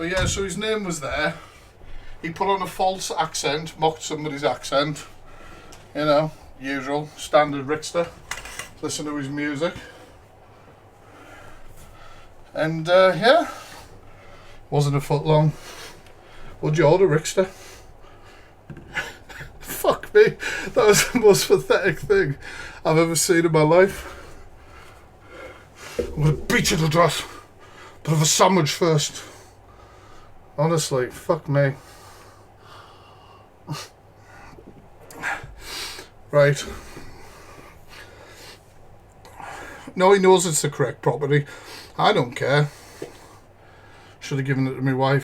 But yeah, so his name was there. He put on a false accent, mocked somebody's accent. You know, usual, standard Rickster. Listen to his music. And yeah, wasn't a foot long. Would you order Rickster? Fuck me, that was the most pathetic thing I've ever seen in my life. I'm gonna beat you to death, but have a sandwich first. Honestly, fuck me. Right. No, he knows it's the correct property. I don't care. Should have given it to my wife.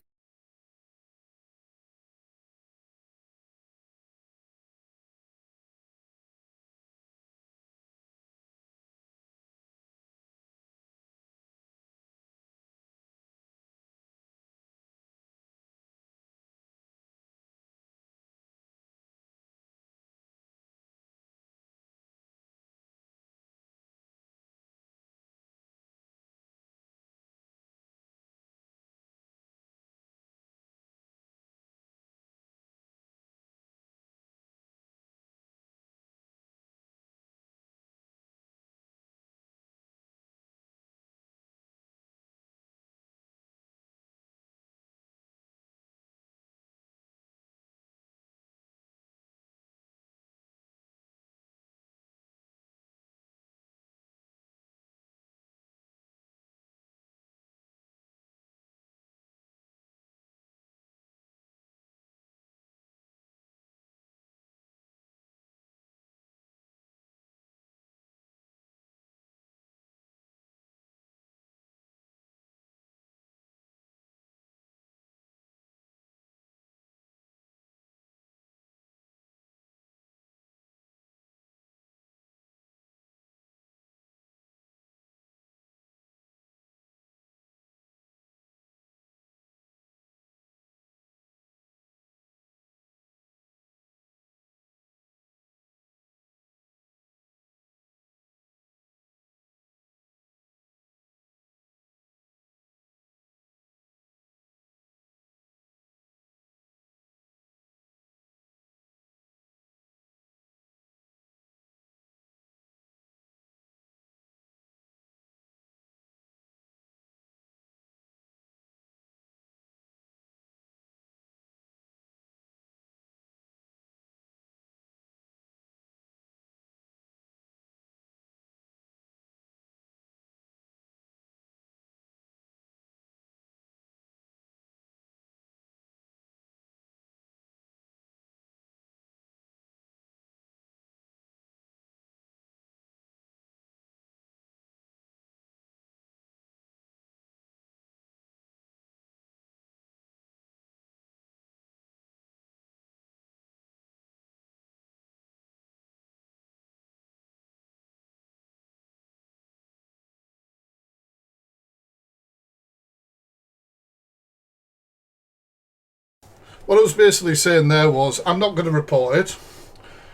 What I was basically saying there was, I'm not going to report it,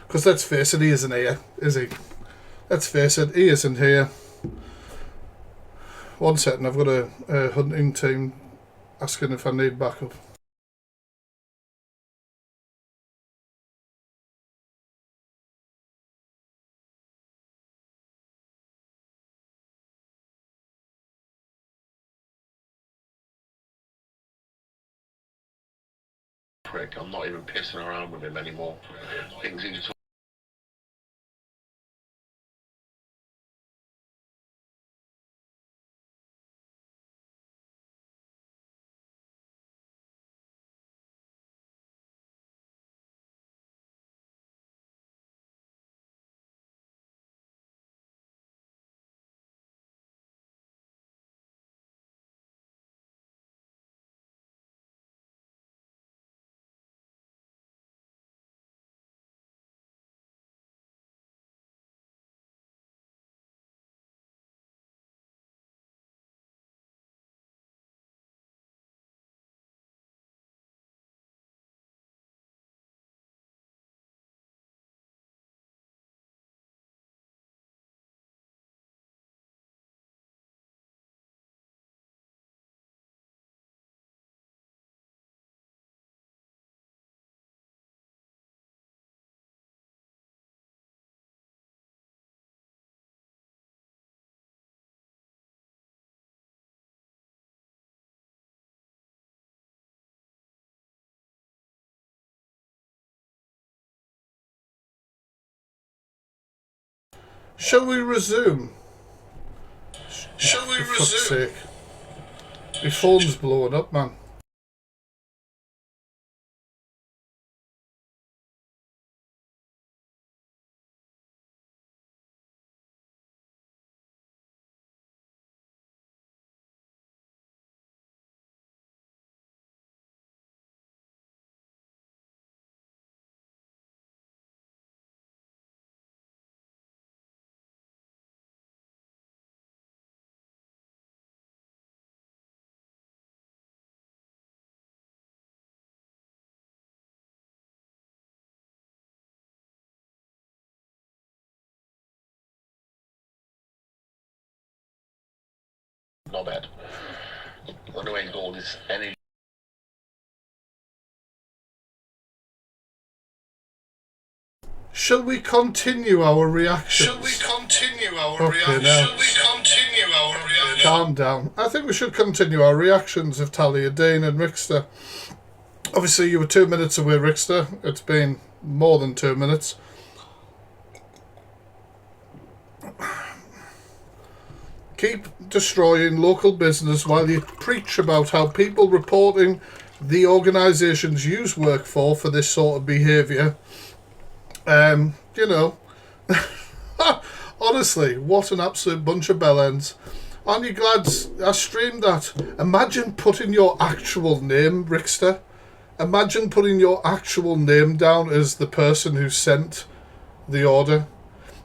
because let's face it, he isn't here, is he? Let's face it, he isn't here. One second, I've got a hunting team asking if I need backup. I'm not even pissing around with him anymore. Things he just Shall we resume? Shall we For fuck's resume? sake. My phone's blowing up, man. Not bad. Wonder where he's got all this energy. Shall we continue our reactions? Shall we continue our Okay, reaction? now. Shall we continue our reaction? Calm down. I think we should continue our reactions of Talia Dane and Rickster. Obviously, you were 2 minutes away, Rickster. It's been more than 2 minutes. Keep destroying local business while you preach about how people reporting the organisations you work for this sort of behaviour. You know, honestly, what an absolute bunch of bellends. Aren't you glad I streamed that? Imagine putting your actual name, Rickster. Imagine putting your actual name down as the person who sent the order.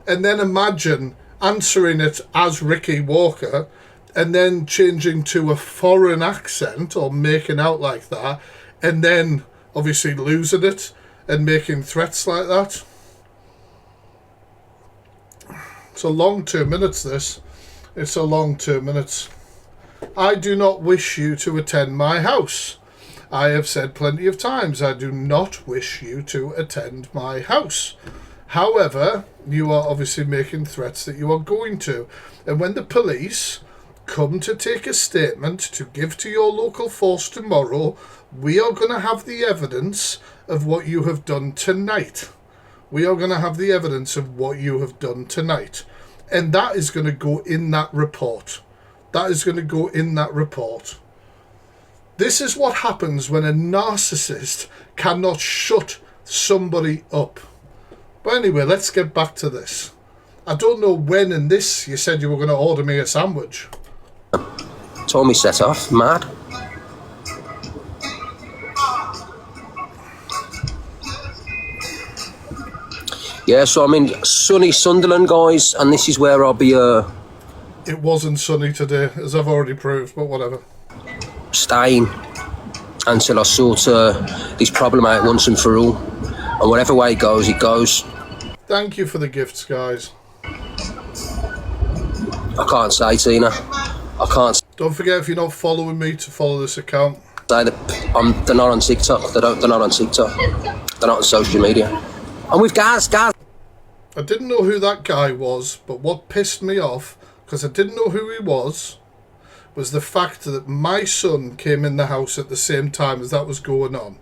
And then imagine answering it as Ricky Walker and then changing to a foreign accent or making out like that and then obviously losing it and making threats like that. It's a long 2 minutes, this. It's a long 2 minutes. I do not wish you to attend my house. I have said plenty of times I do not wish you to attend my house. However, you are obviously making threats that you are going to. And when the police come to take a statement to give to your local force tomorrow, we are going to have the evidence of what you have done tonight. We are going to have the evidence of what you have done tonight. And that is going to go in that report. That is going to go in that report. This is what happens when a narcissist cannot shut somebody up. But anyway, let's get back to this. I don't know when in this you said you were going to order me a sandwich. Told me set off. Mad. Yeah, so I'm in sunny Sunderland, guys, and this is where I'll be It wasn't sunny today, as I've already proved, but whatever. staying until I sort this problem out once and for all. And whatever way it goes, it goes. Thank you for the gifts, guys. I can't say, Tina. I can't Don't forget, if you're not following me, to follow this account. say that they're not on TikTok. They're not on TikTok. They're not on social media. And with guys. I didn't know who that guy was, but what pissed me off, because I didn't know who he was the fact that my son came in the house at the same time as that was going on.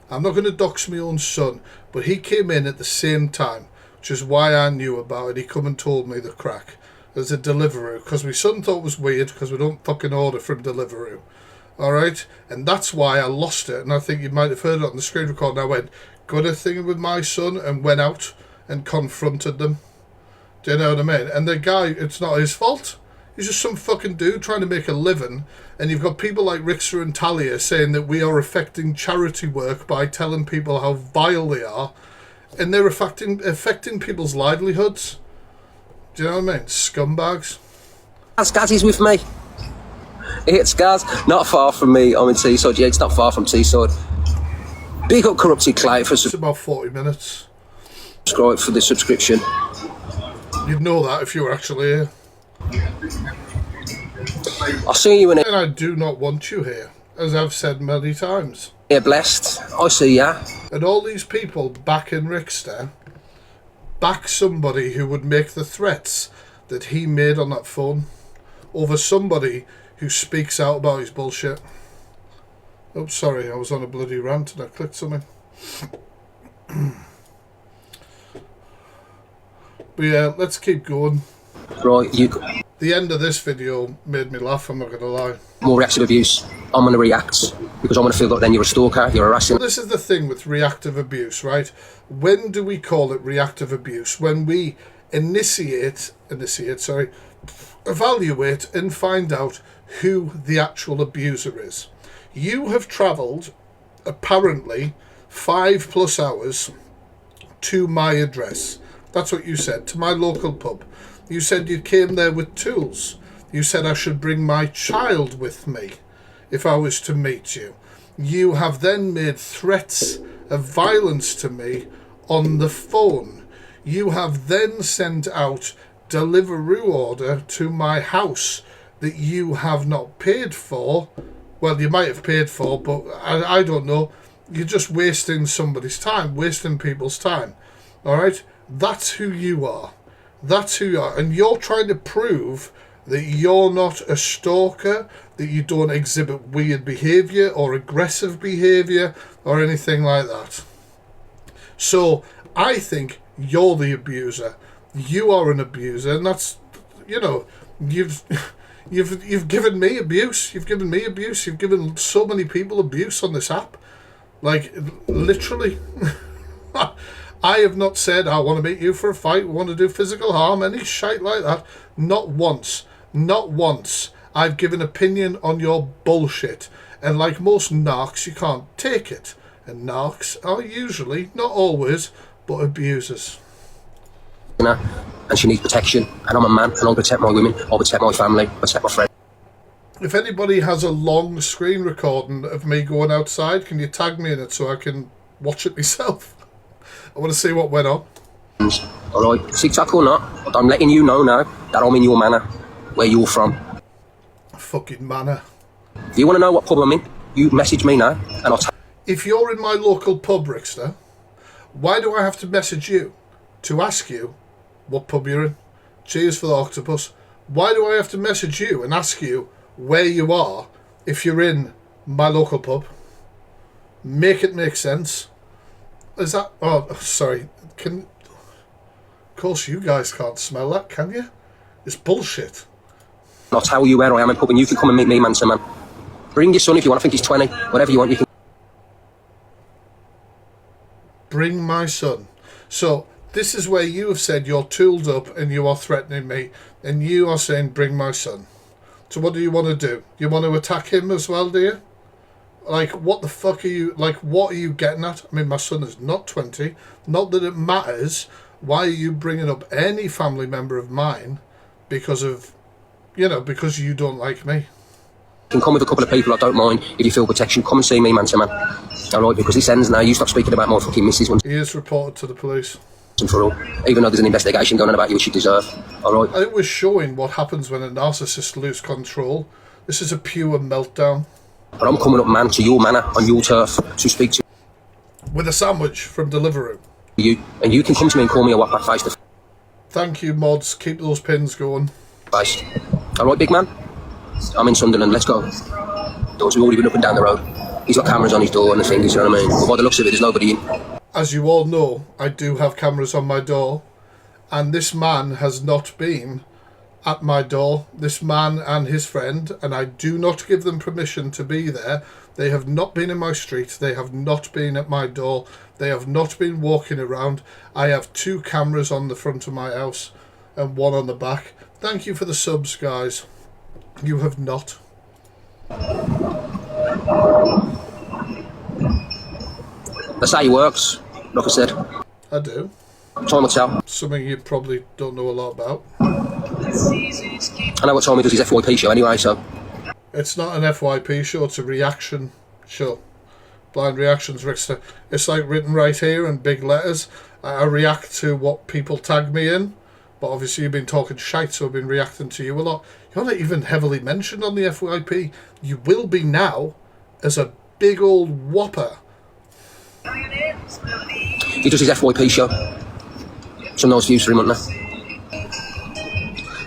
I'm not going to dox my own son, but he came in at the same time, which is why I knew about it. He come and told me the crack as a Deliveroo, because my son thought it was weird, because we don't fucking order from Deliveroo. Alright? And that's why I lost it, and I think you might have heard it on the screen record, and I went, got a thing with my son, and went out and confronted them. Do you know what I mean? And the guy, it's not his fault. He's just some fucking dude trying to make a living, and you've got people like Rickster and Talia saying that we are affecting charity work by telling people how vile they are, and they're affecting people's livelihoods. Do you know what I mean? Scumbags. Gaz is with me. It's Gaz. Not far from me. I'm in Teesside. Yeah, it's not far from Teesside. Big up Corrupted Clay for It's about 40 minutes. subscribe for the subscription. You'd know that if you were actually here. I'll see you in And I do not want you here, as I've said many times. a blessed. I see ya. And all these people back in Rickster back somebody who would make the threats that he made on that phone over somebody who speaks out about his bullshit. Oh, sorry, I was on a bloody rant and I clicked something. But yeah, let's keep going. Right, you The end of this video made me laugh, I'm not going to lie. more reactive abuse. I'm going to react because I'm going to feel like then you're a stalker, you're harassing. This is the thing with reactive abuse, right? When do we call it reactive abuse? When we evaluate and find out who the actual abuser is. You have travelled, apparently, 5+ hours to my address. That's what you said, to my local pub. You said you came there with tools. You said I should bring my child with me if I was to meet you. You have then made threats of violence to me on the phone. You have then sent out Deliveroo order to my house that you have not paid for. Well, you might have paid for, but I don't know. You're just wasting somebody's time, wasting people's time. All right? That's who you are. That's who you are. And you're trying to prove that you're not a stalker, that you don't exhibit weird behaviour or aggressive behaviour or anything like that. So I think you're the abuser. You are an abuser, and that's, you know, you've given me abuse. You've given me abuse. You've given so many people abuse on this app. Like, literally. I have not said I want to meet you for a fight, want to do physical harm, any shite like that. Not once. Not once. I've given opinion on your bullshit. And like most narcs, you can't take it. And narcs are usually, not always, but abusers. And she needs protection, and I'm a man, and I'll protect my women, I'll protect my family, I'll protect my friends. If anybody has a long screen recording of me going outside, can you tag me in it so I can watch it myself? I want to see what went on. Alright, TikTok or not, but I'm letting you know now that I'm in your manor, where you're from. Fucking manor. If you want to know what pub I'm in, you message me now, and I'll tell If you're in my local pub, Rickster, why do I have to message you to ask you what pub you're in? Cheers for the octopus. Why do I have to message you and ask you where you are if you're in my local pub? Make it make sense. Is that... Oh, sorry. Of course you guys can't smell that, can you? It's bullshit. I'll tell you where I am in pub, and you can come and meet me man to man. Bring your son if you want, I think he's 20, whatever you want, you can. Bring my son. So, this is where you have said you're tooled up and you are threatening me, and you are saying, bring my son. So what do you want to do? You want to attack him as well, do you? Like, what the fuck are you... Like, what are you getting at? I mean, my son is not 20. Not that it matters. Why are you bringing up any family member of mine because of... You know, because you don't like me? You can come with a couple of people, I don't mind. If you feel protection, come and see me man to man. Alright, because this ends now. You stop speaking about my fucking missus once He is reported to the police. and for all. Even though there's an investigation going on about you, which you deserve. Alright? And it was showing what happens when a narcissist loses control. This is a pure meltdown. But I'm coming up, man, to your manor, on your turf, to speak to With a sandwich from Deliveroo. you. And you can come to me and call me a whopper face to Thank you, mods. Keep those pins going. face. Alright, big man? I'm in Sunderland, let's go. Doors have already been up and down the road. He's got cameras on his door and the things, you know what I mean? But by the looks of it, there's nobody in. As you all know, I do have cameras on my door. And this man has not been at my door. This man and his friend, and I do not give them permission to be there. They have not been in my street. They have not been at my door. They have not been walking around. I have 2 cameras on the front of my house and 1 on the back. Thank you for the subs, guys. You have not. That's how it works, like I said. I do. Time will tell. Something you probably don't know a lot about. I know what Tommy does his FYP show anyway, so. It's not an FYP show, it's a reaction show. Blind reactions, Rickster. It's like written right here in big letters. I react to what people tag me in. But obviously you've been talking shite, so I've been reacting to you a lot. You're not even heavily mentioned on the FYP. You will be now as a big old whopper. He does his FYP show. Some nice views for him, aren't there?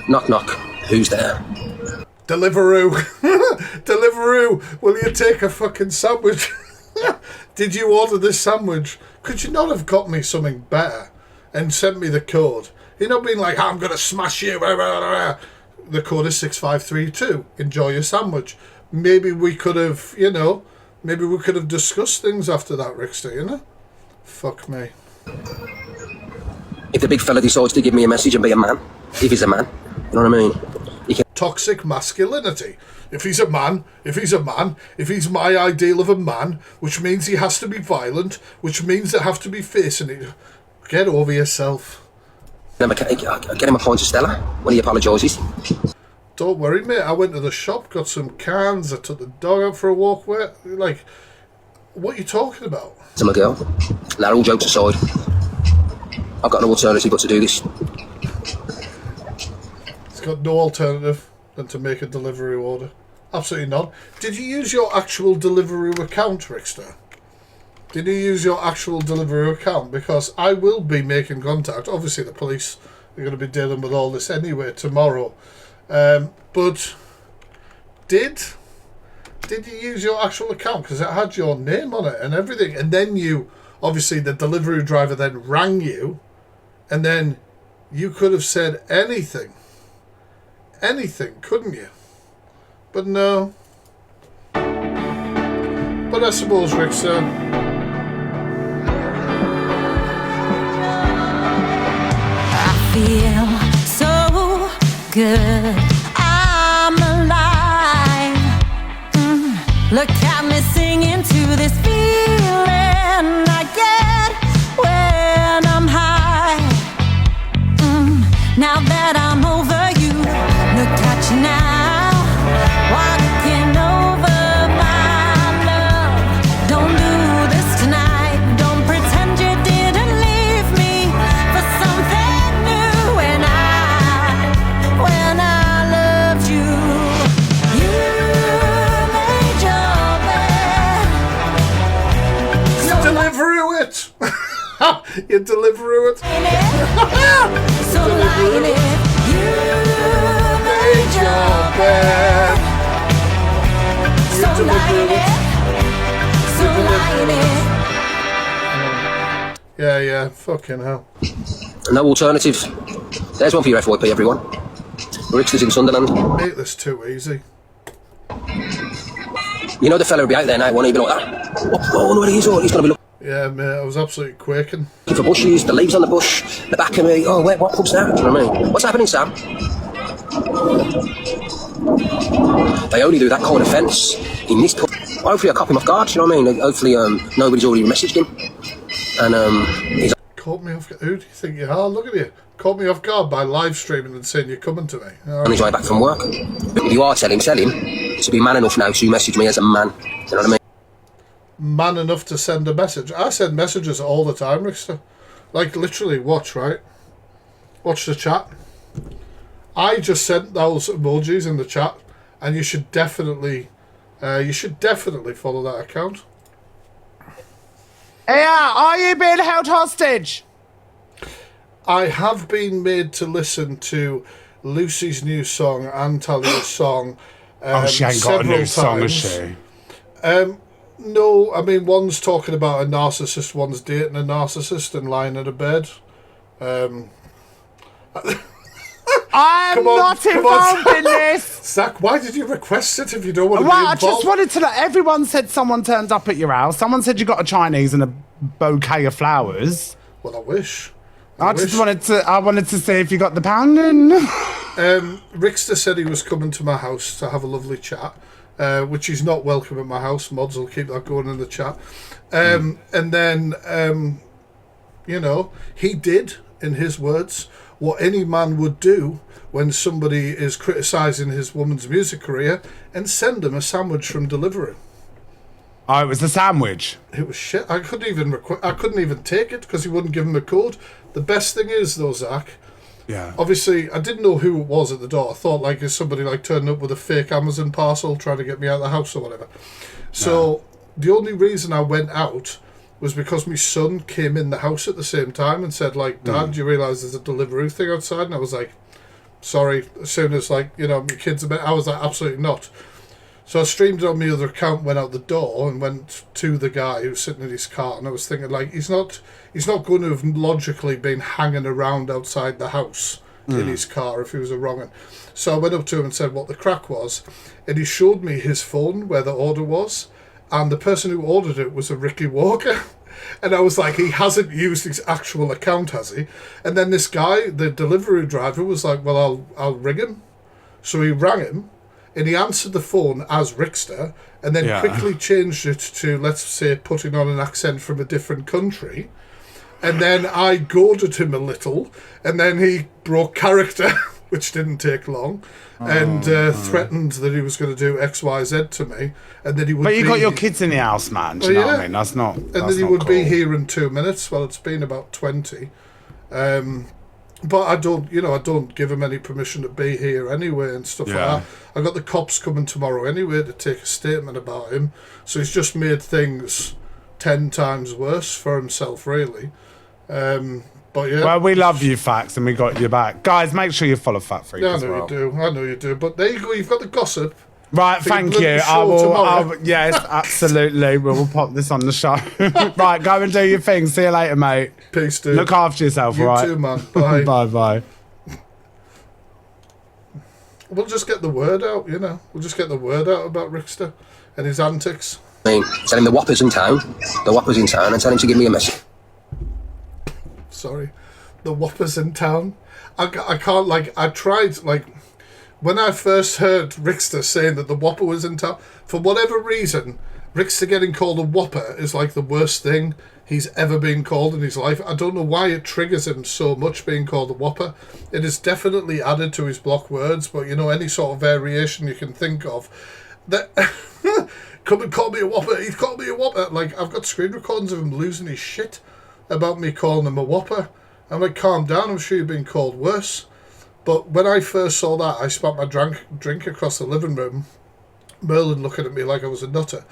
Knock knock. Who's there? Deliveroo. Deliveroo. Will you take a fucking sandwich? Did you order this sandwich? Could you not have got me something better and sent me the code? You're not being like, I'm going to smash you. Blah, blah, blah, blah. The code is 6532. Enjoy your sandwich. Maybe we could have, discussed things after that, Rickster, Fuck me. If the big fella decides to give me a message and be a man, if he's a man, you know what I mean? Toxic masculinity. If he's my ideal of a man, which means he has to be violent, which means they have to be facing it. Get over yourself. Get him a pint of Stella when he apologises. Don't worry, mate. I went to the shop, got some cans, I took the dog out for a walk. What are you talking about? To my girl. Now, all jokes aside, I've got no alternative but to do this. It's got no alternative than to make a delivery order. Absolutely not. Did you use your actual Deliveroo account, Rickster? Did you use your actual Deliveroo account? Because I will be making contact. Obviously, the police are going to be dealing with all this anyway tomorrow. But did you use your actual account? Because it had your name on it and everything. And then obviously, the Deliveroo driver then rang you. And then you could have said anything. Anything, couldn't you? But no. But I suppose, Rickster, I feel so good. I'm alive. Look at me singing to this feeling I get when I'm high. Now that I'm over you, look at you now, walking over my love. Don't do this tonight. Don't pretend you didn't leave me for something new. When I loved you, you made your bed. So Deliveroo it! You Deliveroo it! so lying it, you made your bed. So lying it, so lying it. Yeah, fucking hell. No alternative. There's one for your FYP, everyone. Rickster's in Sunderland. Make this too easy. You know the fella will be out there now, won't he? Be like that. Oh, I wonder what he is. He's going to be Yeah, mate, I was absolutely quaking. looking for bushes, the leaves on the bush, the back of me. Oh, wait, what pub's that? Do you know what I mean? What's happening, Sam? They only do that kind of fence in this pub. Hopefully I caught him off guard, do you know what I mean? Hopefully nobody's already messaged him. And he's Caught me off guard. Who do you think you are? Look at you. Caught me off guard by live streaming and saying you're coming to me. on his way back from work. If you are, tell him to be man enough now to message me as a man. Do you know what I mean? Man enough to send a message. I send messages all the time, Rickster. Like, literally, watch, right? Watch the chat. I just sent those emojis in the chat, and you should definitely follow that account. Yeah, are you being held hostage? I have been made to listen to Lucy's new song and Talia's song. She ain't got a new several song, has times. she? No, I mean, one's talking about a narcissist, one's dating a narcissist and lying in a bed. I'm Come on, not come involved on. in this. Zach, why did you request it if you don't want to Well, be I involved? just wanted to know. Everyone said someone turned up at your house. Someone said you got a Chinese and a bouquet of flowers. Well, I wish. I just wanted to see if you got the pounding. Rickster said he was coming to my house to have a lovely chat, which he's not welcome at my house. Mods will keep that going in the chat. And then, he did, in his words, what any man would do when somebody is criticising his woman's music career and send him a sandwich from Deliveroo. Oh, it was the sandwich. It was shit. I couldn't even take it because he wouldn't give him a code. The best thing is, though, Zach, Yeah. obviously, I didn't know who it was at the door. I thought, like, is somebody, like, turning up with a fake Amazon parcel trying to get me out of the house or whatever. So, the only reason I went out was because my son came in the house at the same time and said, like, Dad, do you realise there's a Deliveroo thing outside? And I was like, sorry. As soon as, like, my kids are I was like, absolutely not. So I streamed it on my other account, went out the door and went to the guy who was sitting in his car, and I was thinking, like, he's not going to have logically been hanging around outside the house in his car if he was a wrong un. So I went up to him and said what the crack was, and he showed me his phone where the order was, and the person who ordered it was a Ricky Walker. And I was like, he hasn't used his actual account, has he? And then this guy, the delivery driver, was like, well, I'll ring him. So he rang him, and he answered the phone as Rickster, and then quickly changed it to, let's say, putting on an accent from a different country. And then I goaded him a little, and then he broke character, which didn't take long, and threatened that he was going to do X, Y, Z to me, and that he would. But you got your kids in the house, man. Do you know what I mean? That's not. And then he would be here in 2 minutes. Well, it's been about 20. But I don't give him any permission to be here anyway and stuff like that. I got the cops coming tomorrow anyway to take a statement about him. So he's just made things 10 times worse for himself, really. But yeah. Well, we love you, Fax, and we got your back. Guys, make sure you follow Fat Freak as well. I know you do. But there you go. You've got the gossip. Right, thank you. Yes, absolutely. We'll pop this on the show. Right, go and do your thing. See you later, mate. Peace, dude. Look after yourself, You right? too, man. Bye. Bye. We'll just get the word out, you know. We'll just get the word out about Rickster and his antics. I mean, tell him the Whopper's in town, and tell him to give me a message. Sorry. The Whopper's in town. I can't, I tried, when I first heard Rickster saying that the Whopper was in town, for whatever reason, Rickster getting called a Whopper is like the worst thing he's ever been called in his life. I don't know why it triggers him so much being called a Whopper. It is definitely added to his block words, but any sort of variation you can think of. That come and call me a Whopper. He's called me a Whopper. I've got screen recordings of him losing his shit about me calling him a Whopper. I'm like, calm down. I'm sure you've been called worse. But when I first saw that, I spat my drink across the living room. Merlin looking at me like I was a nutter.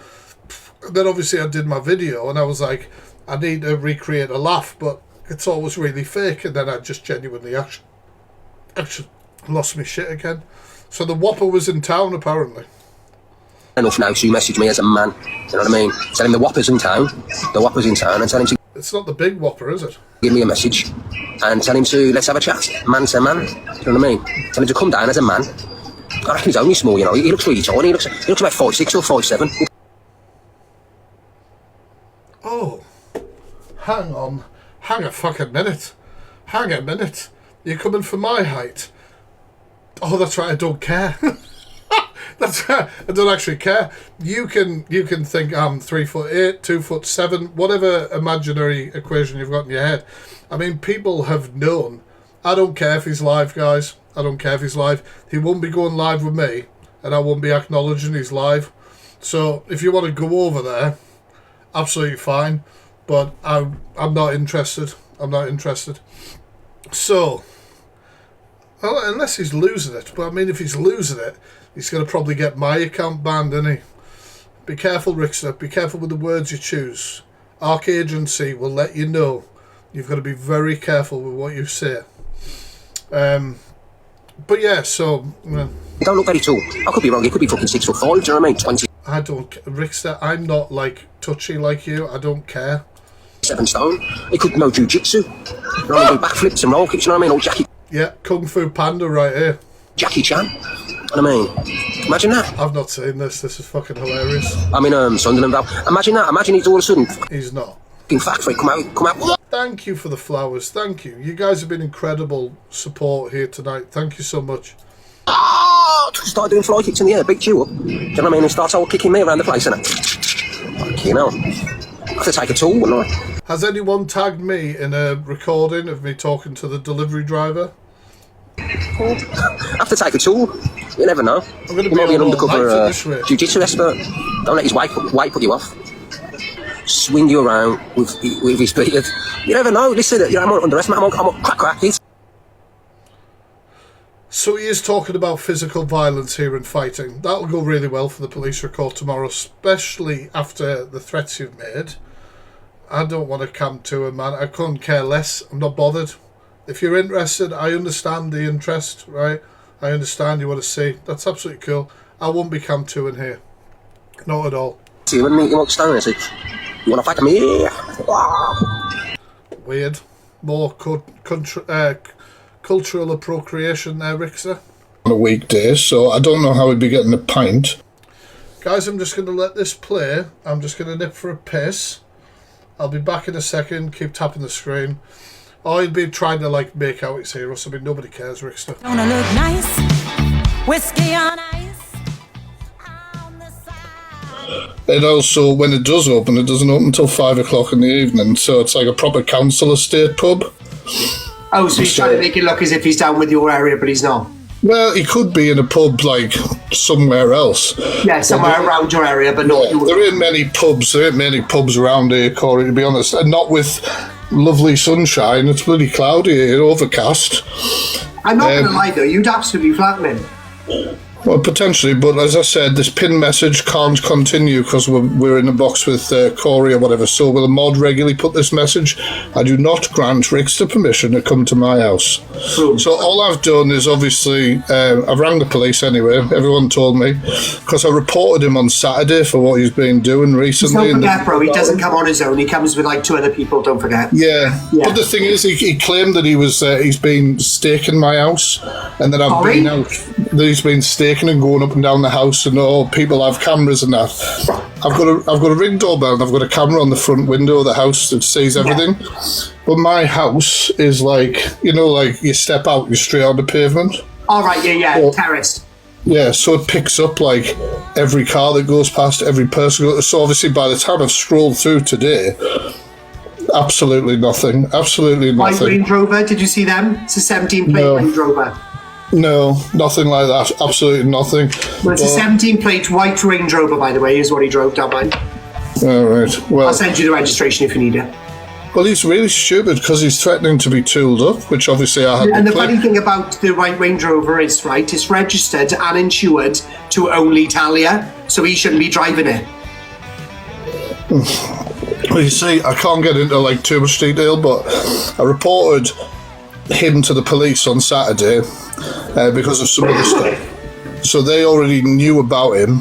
Then obviously I did my video and I was like, I need to recreate a laugh, but it's always really fake. And then I just genuinely actually lost my shit again. So the Whopper was in town, apparently. Enough now, so you message me as a man. You know what I mean? Tell him the Whopper's in town, and tell him to It's not the big Whopper, is it? give me a message, and tell him to, let's have a chat. Man to man. You know what I mean? Tell him to come down as a man. I reckon he's only small, He looks really tiny. He looks about 5'6" or 5'7". Oh, hang on. Hang a fucking minute. Hang a minute. You're coming for my height. Oh, that's right, I don't care. That's right, I don't actually care. You can think I'm 3'8", 2'7", whatever imaginary equation you've got in your head. I mean, people have known. I don't care if he's live, guys. I don't care if he's live. He won't be going live with me, and I won't be acknowledging he's live. So if you want to go over there, absolutely fine. But I'm not interested. I'm not interested. So, well, unless he's losing it. But I mean, if he's losing it, he's going to probably get my account banned, isn't he? Be careful, Rickster. Be careful with the words you choose. Arc Agency will let you know. You've got to be very careful with what you say. But yeah, so... You don't look very tall. I could be wrong. You could be fucking 6'5", do you know what I mean? 20. I don't... Rickster, I'm not, touchy like you. I don't care. 7 stone. He could know jiu-jitsu. You know what I mean? Do backflips and roll kicks, you know what I mean? Or Yeah, Kung Fu Panda right here. Jackie Chan. You know what I mean? Imagine that. I've not seen this. This is fucking hilarious. I'm in Sunderland, Val. Imagine that. Imagine he's all of a sudden He's not. fucking Fat Freak come out. Thank you for the flowers. Thank you. You guys have been incredible support here tonight. Thank you so much. Start doing fly kicks in the air, big you up. Do you know what I mean? And starts all kicking me around the place, innit? Fucking hell. I have to take a tool, wouldn't I? Has anyone tagged me in a recording of me talking to the delivery driver? I have to take a tool. You never know. I'm going to He might be an on all night for undercover this rate. jiu-jitsu expert. Don't let his weight put you off. Swing you around with his beard. You never know. Listen, I'm not underestimating. I'm on crack. So he is talking about physical violence here and fighting. That'll go really well for the police report tomorrow, especially after the threats you've made. I don't want to camp to him, man. I couldn't care less. I'm not bothered. If you're interested, I understand the interest, right? I understand you want to see. That's absolutely cool. I won't be camping here. Not at all. See, when he walks down and say, "You want to fight me?" Weird. More cultural appropriation there, Rickster. On a weekday, so I don't know how he'd be getting a pint. Guys, I'm just going to let this play. I'm just going to nip for a piss. I'll be back in a second. Keep tapping the screen. Oh, he'd be trying to like make out it's Heroes. I mean, nobody cares, Rickster. Gonna look nice. Whiskey on ice. On the side. And also, when it does open, it doesn't open until 5 o'clock in the evening, so it's like a proper council estate pub. Oh, so he's trying to make it look as if he's down with your area, but he's not. Well, he could be in a pub like somewhere else. Yeah, somewhere around your area, but not your. There ain't many pubs. There ain't many pubs around here, Corey, to be honest, and not with lovely sunshine. It's bloody cloudy here, overcast. I'm not going to lie though, you'd absolutely flatten him. Well, potentially, but as I said, this pin message can't continue because we're in a box with Corey or whatever. So will a mod regularly put this message? I do not grant Rickster permission to come to my house. So all I've done is obviously I've rang the police anyway. Everyone told me because I reported him on Saturday for what he's been doing recently. Don't forget, bro. He doesn't come on his own. He comes with like 2 other people. Don't forget. Yeah. But the thing is, he claimed that he's been staking my house, and that I've been out. That he's been staking and going up and down the house, and all people have cameras and that. I've got a ring doorbell and I've got a camera on the front window of the house that sees everything. But my house is like, you know, like you step out, you're straight on the pavement. All right, terraced. Yeah, so it picks up like every car that goes past, every person. So obviously by the time I've scrolled through today, absolutely nothing. Absolutely White nothing. Range Rover, did you see them? It's a 17 plate Range Rover. No, nothing like that. Absolutely nothing. Well, it's a 17 plate white Range Rover, by the way, is what he drove down mine. All right. Well, I'll send you the registration if you need it. Well, he's really stupid because he's threatening to be tooled up, which obviously I had And to the funny thing about the white Range Rover is, right, it's registered and insured to only Talia, so he shouldn't be driving it. Well, you see, I can't get into like too much detail, but I reported him to the police on Saturday because of some other stuff. So they already knew about him.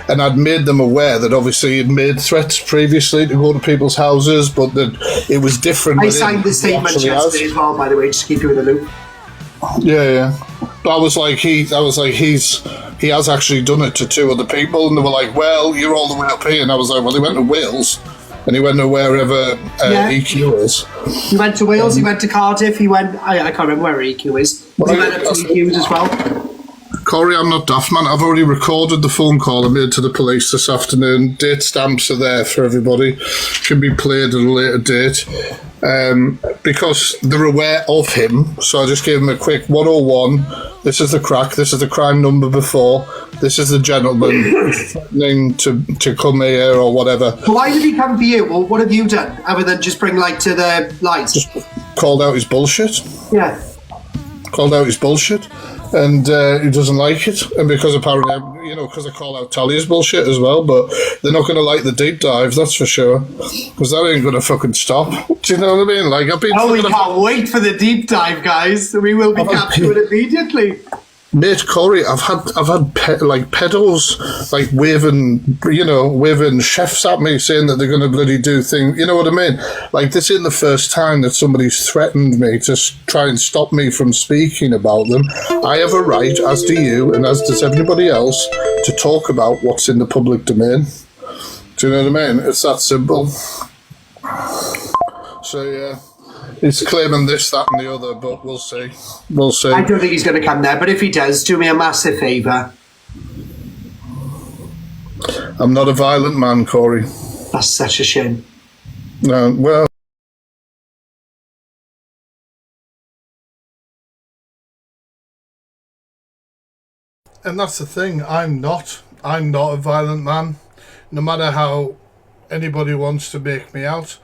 And I'd made them aware that obviously he'd made threats previously to go to people's houses, but that it was different. I signed the statement yesterday as well, by the way, just to keep you in the loop. Yeah. But I was like, he has actually done it to 2 other people, and they were like, well, you're all the way up here. And I was like, well, he went to Wales. And he went to wherever EQ is. He went to Wales, he went to Cardiff, he went... I can't remember where EQ is. He went up to EQ as well. Corey, I'm not daft, man. I've already recorded the phone call I made to the police this afternoon. Date stamps are there for everybody. Can be played at a later date. Because they're aware of him. So I just gave him a quick 101. This is the crack. This is the crime number before. This is the gentleman threatening to come here or whatever. Why did he come for you? Well, what have you done other than just bring light to the lights? Just called out his bullshit. Yeah. Called out his bullshit. And he doesn't like it. And because apparently, because I call out Talia's bullshit as well, but they're not going to like the deep dive, that's for sure. Because that ain't going to fucking stop. Do you know what I mean? Like, I've been... Oh, we can't wait for the deep dive, guys. We will be captured immediately. Mate, Corey, I've had pedos like waving chefs at me saying that they're going to bloody do things. You know what I mean? Like, this isn't the first time that somebody's threatened me to try and stop me from speaking about them. I have a right, as do you, and as does everybody else, to talk about what's in the public domain. Do you know what I mean? It's that simple. So, yeah. He's claiming this, that and the other, but we'll see. We'll see. I don't think he's going to come there, but if he does, do me a massive favour. I'm not a violent man, Corey. That's such a shame. No, well... And that's the thing, I'm not a violent man, no matter how anybody wants to make me out.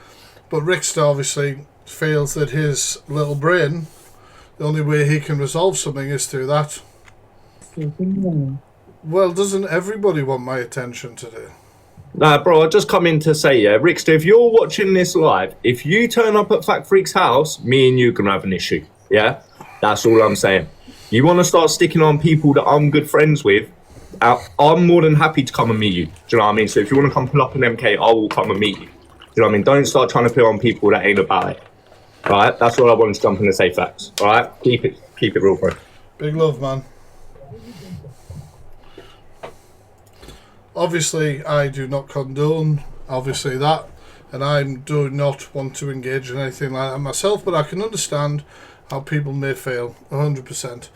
But Rickster obviously feels that his little brain, the only way he can resolve something is through that. Well, doesn't everybody want my attention today? Nah, bro, I just come in to say, Rickster, if you're watching this live, if you turn up at Fact Freak's house, me and you can have an issue, yeah? That's all I'm saying. You want to start sticking on people that I'm good friends with, I'm more than happy to come and meet you. Do you know what I mean? So if you want to come pull up an MK, I will come and meet you. Do you know what I mean? Don't start trying to put on people that ain't about it. All right? That's what I wanted to jump in and say facts. All right? Keep it real, bro. Big love, man. Obviously, I do not condone, obviously, that. And I do not want to engage in anything like that myself, but I can understand how people may feel, 100%.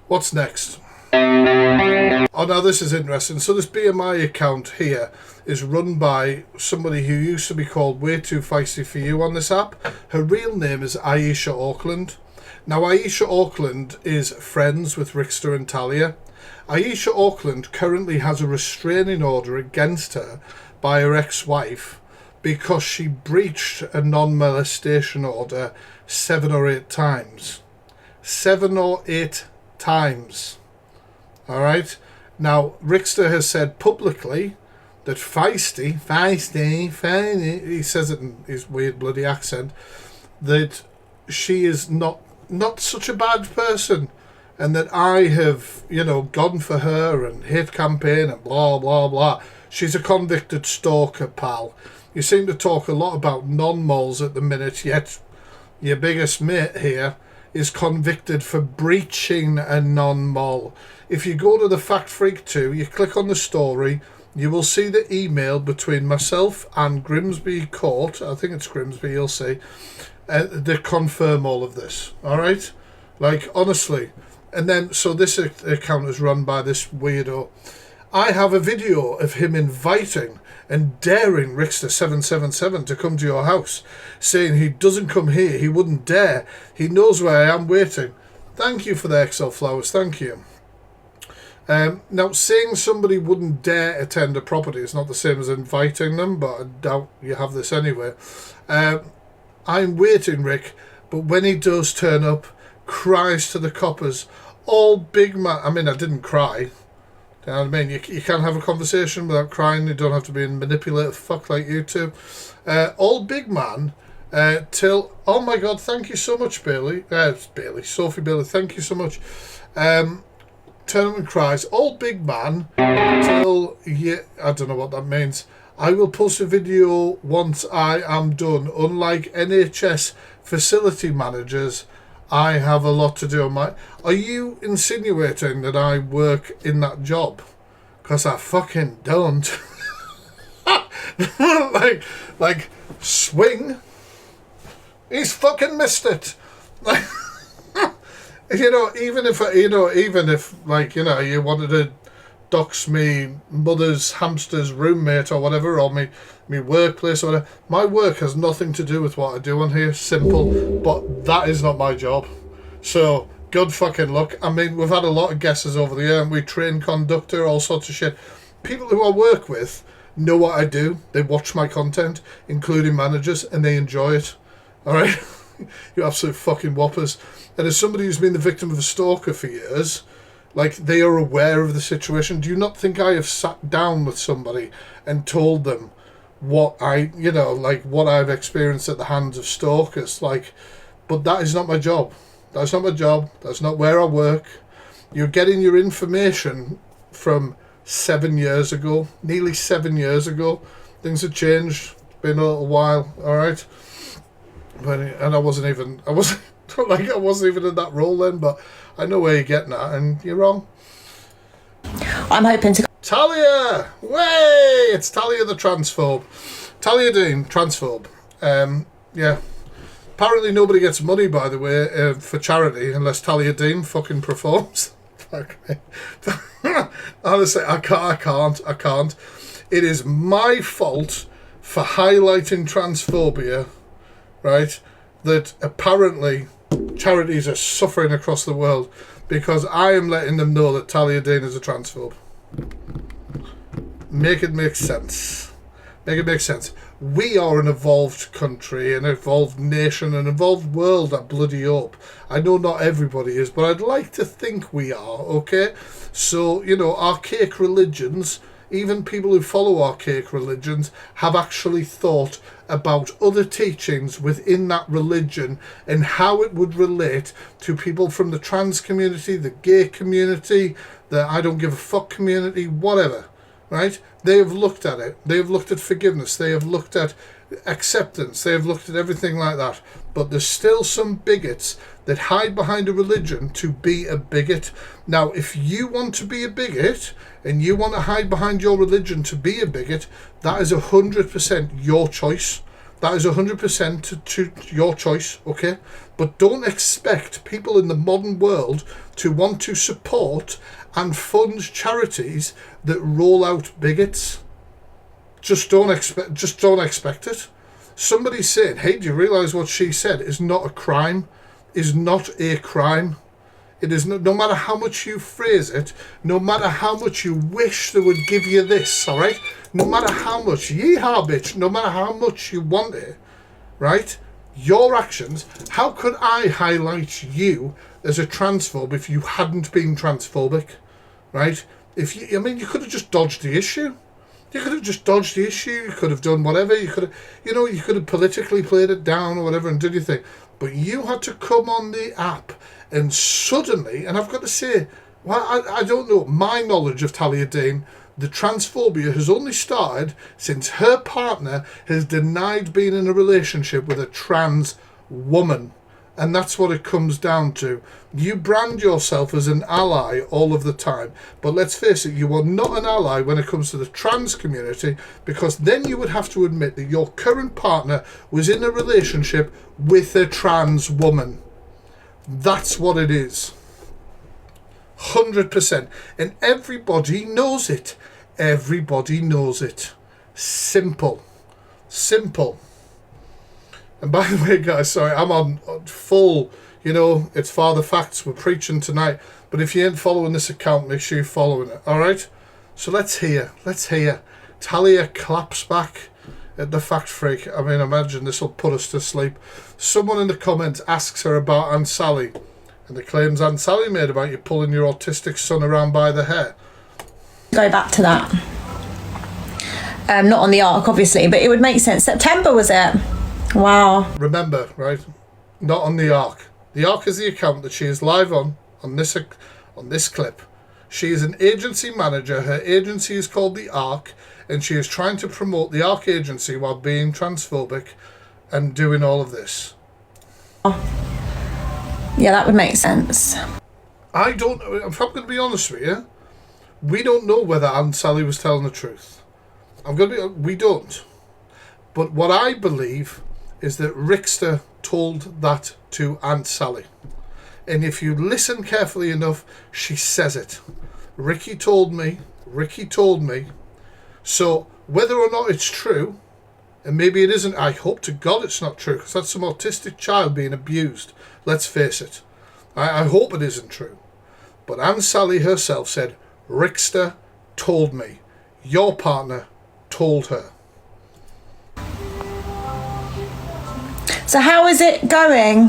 What's next? Oh, now this is interesting. So this BMI account here is run by somebody who used to be called Way Too Feisty For You on this app. Her real name is Aisha Auckland. Now, Aisha Auckland is friends with Rickster and Talia. Aisha Auckland currently has a restraining order against her by her ex-wife because she breached a non-molestation order 7 or 8 times. 7 or 8 times. Alright? Now, Rickster has said publicly that Feisty, he says it in his weird bloody accent, that she is not such a bad person, and that I have, gone for her and hate campaign and blah, blah, blah. She's a convicted stalker, pal. You seem to talk a lot about non-mols at the minute, yet your biggest mate here is convicted for breaching a non-mol. If you go to the Fact Freak 2, you click on the story, you will see the email between myself and Grimsby Court, I think it's Grimsby, you'll see, they confirm all of this, alright? Like, honestly. And then, so this account is run by this weirdo. I have a video of him inviting and daring Rickster777 to come to your house, saying he doesn't come here, he wouldn't dare, he knows where I am waiting. Thank you for the XL flowers, thank you. Now, saying somebody wouldn't dare attend a property is not the same as inviting them, but I doubt you have this anyway. I'm waiting, Rick, but when he does turn up, cries to the coppers, all big man. I mean, I didn't cry. You know what I mean? You can't have a conversation without crying. You don't have to be a manipulative fuck like you two. All big man till... Oh my God, thank you so much, Bailey. Sophie Bailey, thank you so much. Turn up and cries. All big man till... Yeah, I don't know what that means. I will post a video once I am done. Unlike NHS facility managers, I have a lot to do on my... Are you insinuating that I work in that job? Because I fucking don't. like, swing. He's fucking missed it. Like, even if you wanted to dox me mother's hamster's roommate or whatever, or me workplace or whatever, my work has nothing to do with what I do on here. Simple. But that is not my job. So good fucking luck. I mean, we've had a lot of guesses over the year, and we train conductor, all sorts of shit. People who I work with know what I do. They watch my content, including managers, and they enjoy it. All right. You absolute fucking whoppers. And as somebody who's been the victim of a stalker for years, like, they are aware of the situation. Do you not think I have sat down with somebody and told them what what I've experienced at the hands of stalkers? Like, but that is not my job. That's not my job. That's not where I work. You're getting your information from 7 years ago, nearly 7 years ago. Things have changed. It's been a little while, all right? And I wasn't even in that role then, but I know where you're getting at, and you're wrong. I'm hoping to... Talia! Way! It's Talia the transphobe. Talia Dean, transphobe. Yeah. Apparently nobody gets money, by the way, for charity, unless Talia Dean fucking performs. Fuck me. Honestly, I can't. It is my fault for highlighting transphobia, right? That apparently charities are suffering across the world because I am letting them know that Talia Dean is a transphobe. Make it make sense. Make it make sense. We are an evolved country, an evolved nation, an evolved world, I bloody hope. I know not everybody is, but I'd like to think we are, okay? So, archaic religions, even people who follow archaic religions have actually thought about other teachings within that religion and how it would relate to people from the trans community, the gay community, the I don't give a fuck community, whatever, right? They have looked at it. They have looked at forgiveness. They have looked at acceptance. They have looked at everything like that. But there's still some bigots that hide behind a religion to be a bigot. Now, if you want to be a bigot and you want to hide behind your religion to be a bigot, that is 100% your choice. That is 100% to your choice, okay? But don't expect people in the modern world to want to support and fund charities that roll out bigots. Just don't expect it. Somebody saying, hey, do you realise what she said is not a crime? Is not a crime. It is no matter how much you phrase it, no matter how much you wish they would give you this, all right? No matter how much, yeehaw bitch, no matter how much you want it, right? Your actions, how could I highlight you as a transphobe if you hadn't been transphobic, right? I mean, you could have just dodged the issue. You could have just dodged the issue. You could have done whatever. You could have, you could have politically played it down or whatever and did your thing. But you had to come on the app and suddenly, and I've got to say, well, I don't know, my knowledge of Talia Dean, the transphobia has only started since her partner has denied being in a relationship with a trans woman. And that's what it comes down to. You brand yourself as an ally all of the time. But let's face it, you are not an ally when it comes to the trans community, because then you would have to admit that your current partner was in a relationship with a trans woman. That's what it is. 100%. And everybody knows it. Everybody knows it. Simple. Simple. And by the way, guys, sorry, I'm on full, it's Father Facts. We're preaching tonight. But if you ain't following this account, make sure you're following it, all right? So let's hear. Talia claps back at the Fact Freak. I mean, imagine this will put us to sleep. Someone in the comments asks her about Aunt Sally. And the claims Aunt Sally made about you pulling your autistic son around by the hair. Go back to that. Not on the Ark, obviously, but it would make sense. September, was it? Wow. Remember, right? Not on the Ark. The Ark is the account that she is live on this clip. She is an agency manager. Her agency is called the Ark, and she is trying to promote the Ark agency while being transphobic and doing all of this. Yeah, that would make sense. I don't know. If I'm going to be honest with you, we don't know whether Aunt Sally was telling the truth. We don't. But what I believe is that Rickster told that to Aunt Sally. And if you listen carefully enough, she says it. Ricky told me. So whether or not it's true, and maybe it isn't, I hope to God it's not true, because that's some autistic child being abused. Let's face it. I hope it isn't true. But Aunt Sally herself said, Rickster told me. Your partner told her. So how is it going?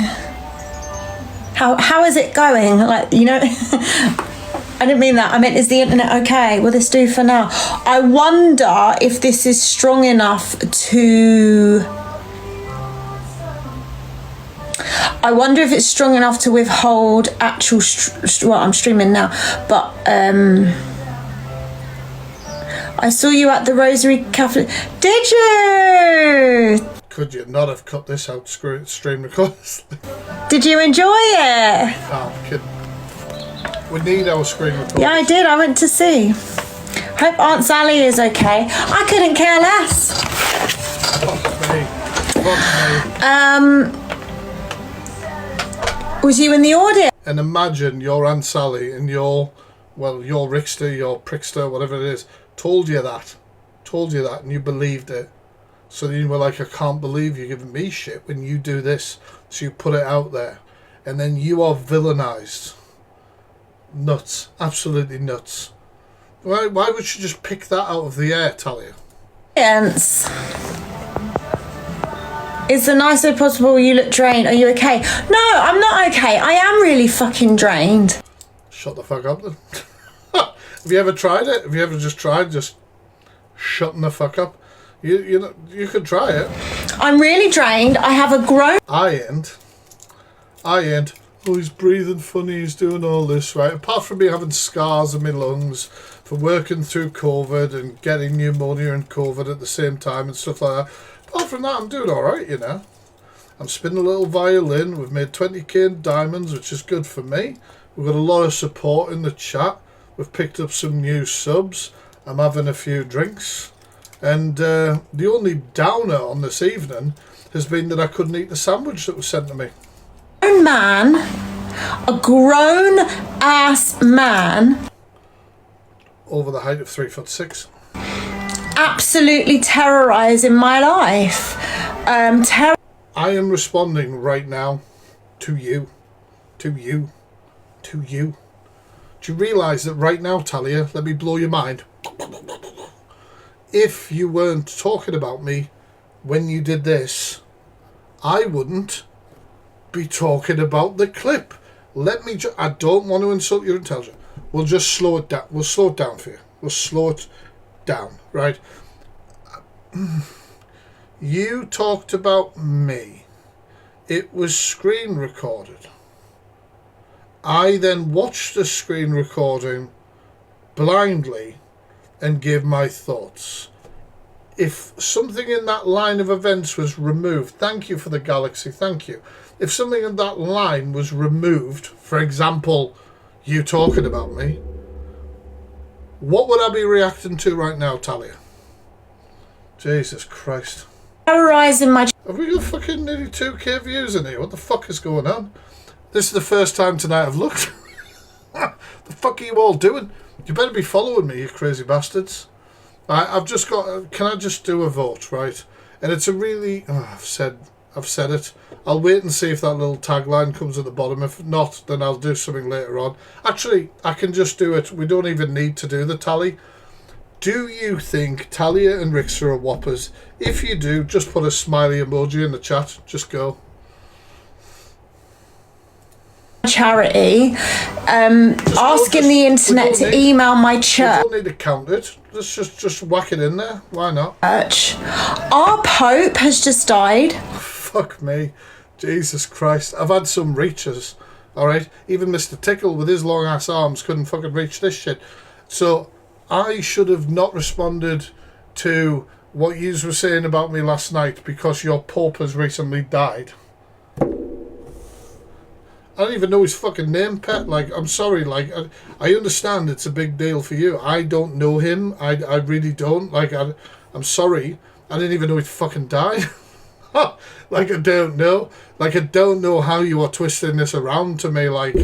How is it going? Like, I didn't mean that. I meant, is the internet okay? Will this do for now? I wonder if this is strong enough to... I wonder if it's strong enough to withhold actual... well, I'm streaming now. But I saw you at the Rosary Catholic... Did you? Could you not have cut this out stream recorders? Did you enjoy it? Oh, I'm kidding. We need our screen recorders. Yeah, I did. I went to see. Hope Aunt Sally is okay. I couldn't care less. Was you in the audience? And imagine your Aunt Sally and your Rickster, your Prickster, whatever it is, told you that, and you believed it. So then you were like, I can't believe you're giving me shit when you do this. So you put it out there. And then you are villainized. Nuts. Absolutely nuts. Why would you just pick that out of the air, Talia? Yes. Is the nicest way possible. You look drained. Are you okay? No, I'm not okay. I am really fucking drained. Shut the fuck up then. Have you ever tried it? Have you ever just tried shutting the fuck up. You could try it. I'm really drained. I have a grown. I ain't. Oh, he's breathing funny, he's doing all this, right? Apart from me having scars in my lungs for working through COVID and getting pneumonia and COVID at the same time and stuff like that. Apart from that, I'm doing alright, you know. I'm spinning a little violin. We've made 20k in diamonds, which is good for me. We've got a lot of support in the chat. We've picked up some new subs. I'm having a few drinks. And the only downer on this evening has been that I couldn't eat the sandwich that was sent to me. Man, a grown ass man, Over the height of 3'6". absolutely terrorizing my life. I am responding right now to you. Do you realise that right now, Talia, let me blow your mind. If you weren't talking about me when you did this, I wouldn't be talking about the clip. Let me I don't want to insult your intelligence. We'll just slow it down. We'll slow it down for you. We'll slow it down, right? You talked about me. It was screen recorded. I then watched the screen recording blindly and gave my thoughts. If something in that line of events was removed, thank you for the galaxy, thank you. If something in that line was removed, for example, you talking about me, what would I be reacting to right now, Talia? Jesus Christ. Terrorizing my. Have we got fucking nearly 2k views in here? What the fuck is going on? This is the first time tonight I've looked. The fuck are you all doing? You better be following me, you crazy bastards. I've just got. Can I just do a vote, right? And it's a really. Oh, I've said it. I'll wait and see if that little tagline comes at the bottom. If not, then I'll do something later on. Actually, I can just do it. We don't even need to do the tally. Do you think Talia and Rixa are whoppers? If you do, just put a smiley emoji in the chat. Just go. Charity, asking the internet to email my church. We don't need to count it. Let's just whack it in there. Why not? Our Pope has just died. Fuck me. Jesus Christ. I've had some reaches. Alright? Even Mr. Tickle with his long ass arms couldn't fucking reach this shit. So I should have not responded to what you were saying about me last night because your Pope has recently died. I don't even know his fucking name, Pet. Like, I'm sorry. Like, I understand it's a big deal for you. I don't know him. I really don't. Like, I'm sorry. I didn't even know he'd fucking died. Like, I don't know. Like, I don't know how you are twisting this around to me, like,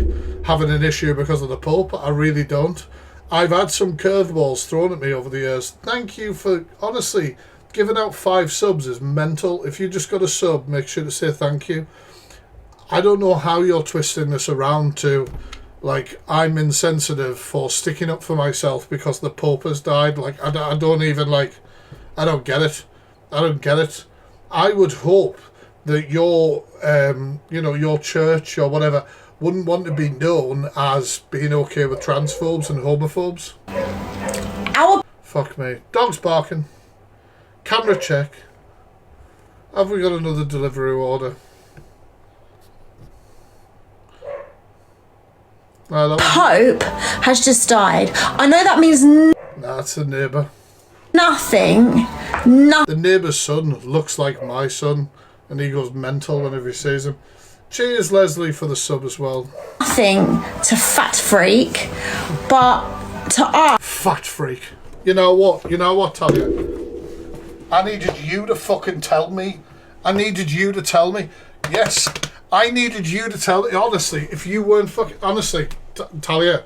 having an issue because of the Pope. I really don't. I've had some curveballs thrown at me over the years. Thank you for, honestly, giving out 5 subs is mental. If you just got a sub, make sure to say thank you. I don't know how you're twisting this around to, like, I'm insensitive for sticking up for myself because the Pope has died. Like, I don't even, like, I don't get it. I don't get it. I would hope that your, your church or whatever wouldn't want to be known as being okay with transphobes and homophobes. Fuck me. Dog's barking. Camera check. Have we got another delivery order? Pope has just died. I know that means Nah, it's a neighbour. nothing. The neighbour's son looks like my son, and he goes mental whenever he sees him. Cheers, Leslie, for the sub as well. Nothing to Fat Freak, but to us. Fat Freak. You know what, Talia? I needed you to fucking tell me. I needed you to tell me. Yes, I needed you to tell me. Honestly, if you weren't fucking... Honestly, Talia,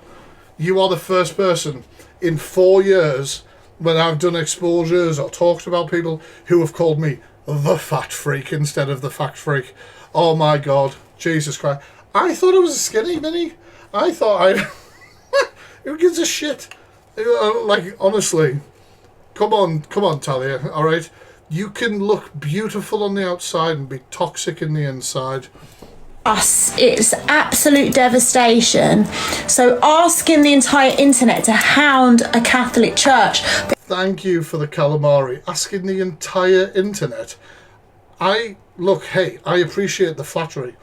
you are the first person in 4 years when I've done exposures or talked about people who have called me the Fat Freak instead of the Fact Freak. Oh my God, Jesus Christ. I thought it was a skinny mini. I thought who gives a shit? Like, honestly, come on, Talia, alright? You can look beautiful on the outside and be toxic in the inside. Us, it's absolute devastation. So asking the entire internet to hound a Catholic church. Thank you for the calamari. Asking the entire internet. Hey, I appreciate the flattery.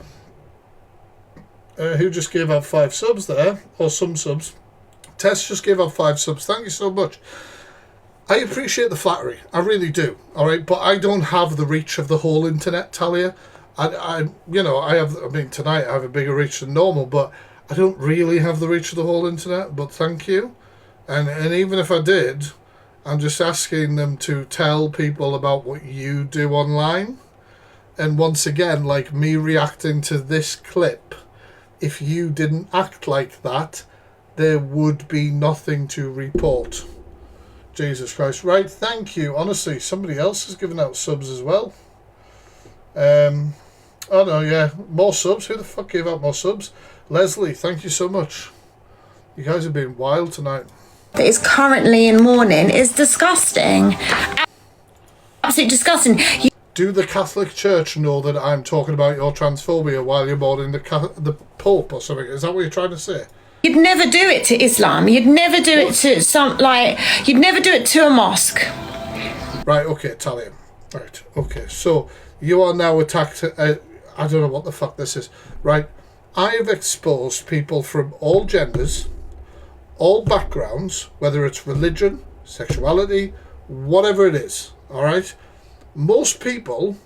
Who just gave out 5 subs there? Or some subs. Tess just gave out 5 subs. Thank you so much. I appreciate the flattery. I really do. All right, but I don't have the reach of the whole internet, Talia. Tonight I have a bigger reach than normal, but I don't really have the reach of the whole internet. But thank you. And even if I did, I'm just asking them to tell people about what you do online. And once again, like me reacting to this clip, if you didn't act like that, there would be nothing to report. Jesus Christ. Right, thank you. Honestly, somebody else has given out subs as well. Oh no, yeah. More subs. Who the fuck gave out more subs? Leslie, thank you so much. You guys have been wild tonight. That is currently in mourning is disgusting. Absolutely disgusting. Do the Catholic Church know that I'm talking about your transphobia while you're mourning the Pope or something? Is that what you're trying to say? You'd never do it to Islam. You'd never do it to you'd never do it to a mosque. Right, okay, Talia. Right, okay. So you are now attacked. I don't know what the fuck this is. Right, I have exposed people from all genders, all backgrounds, whether it's religion, sexuality, whatever it is. All right. Most people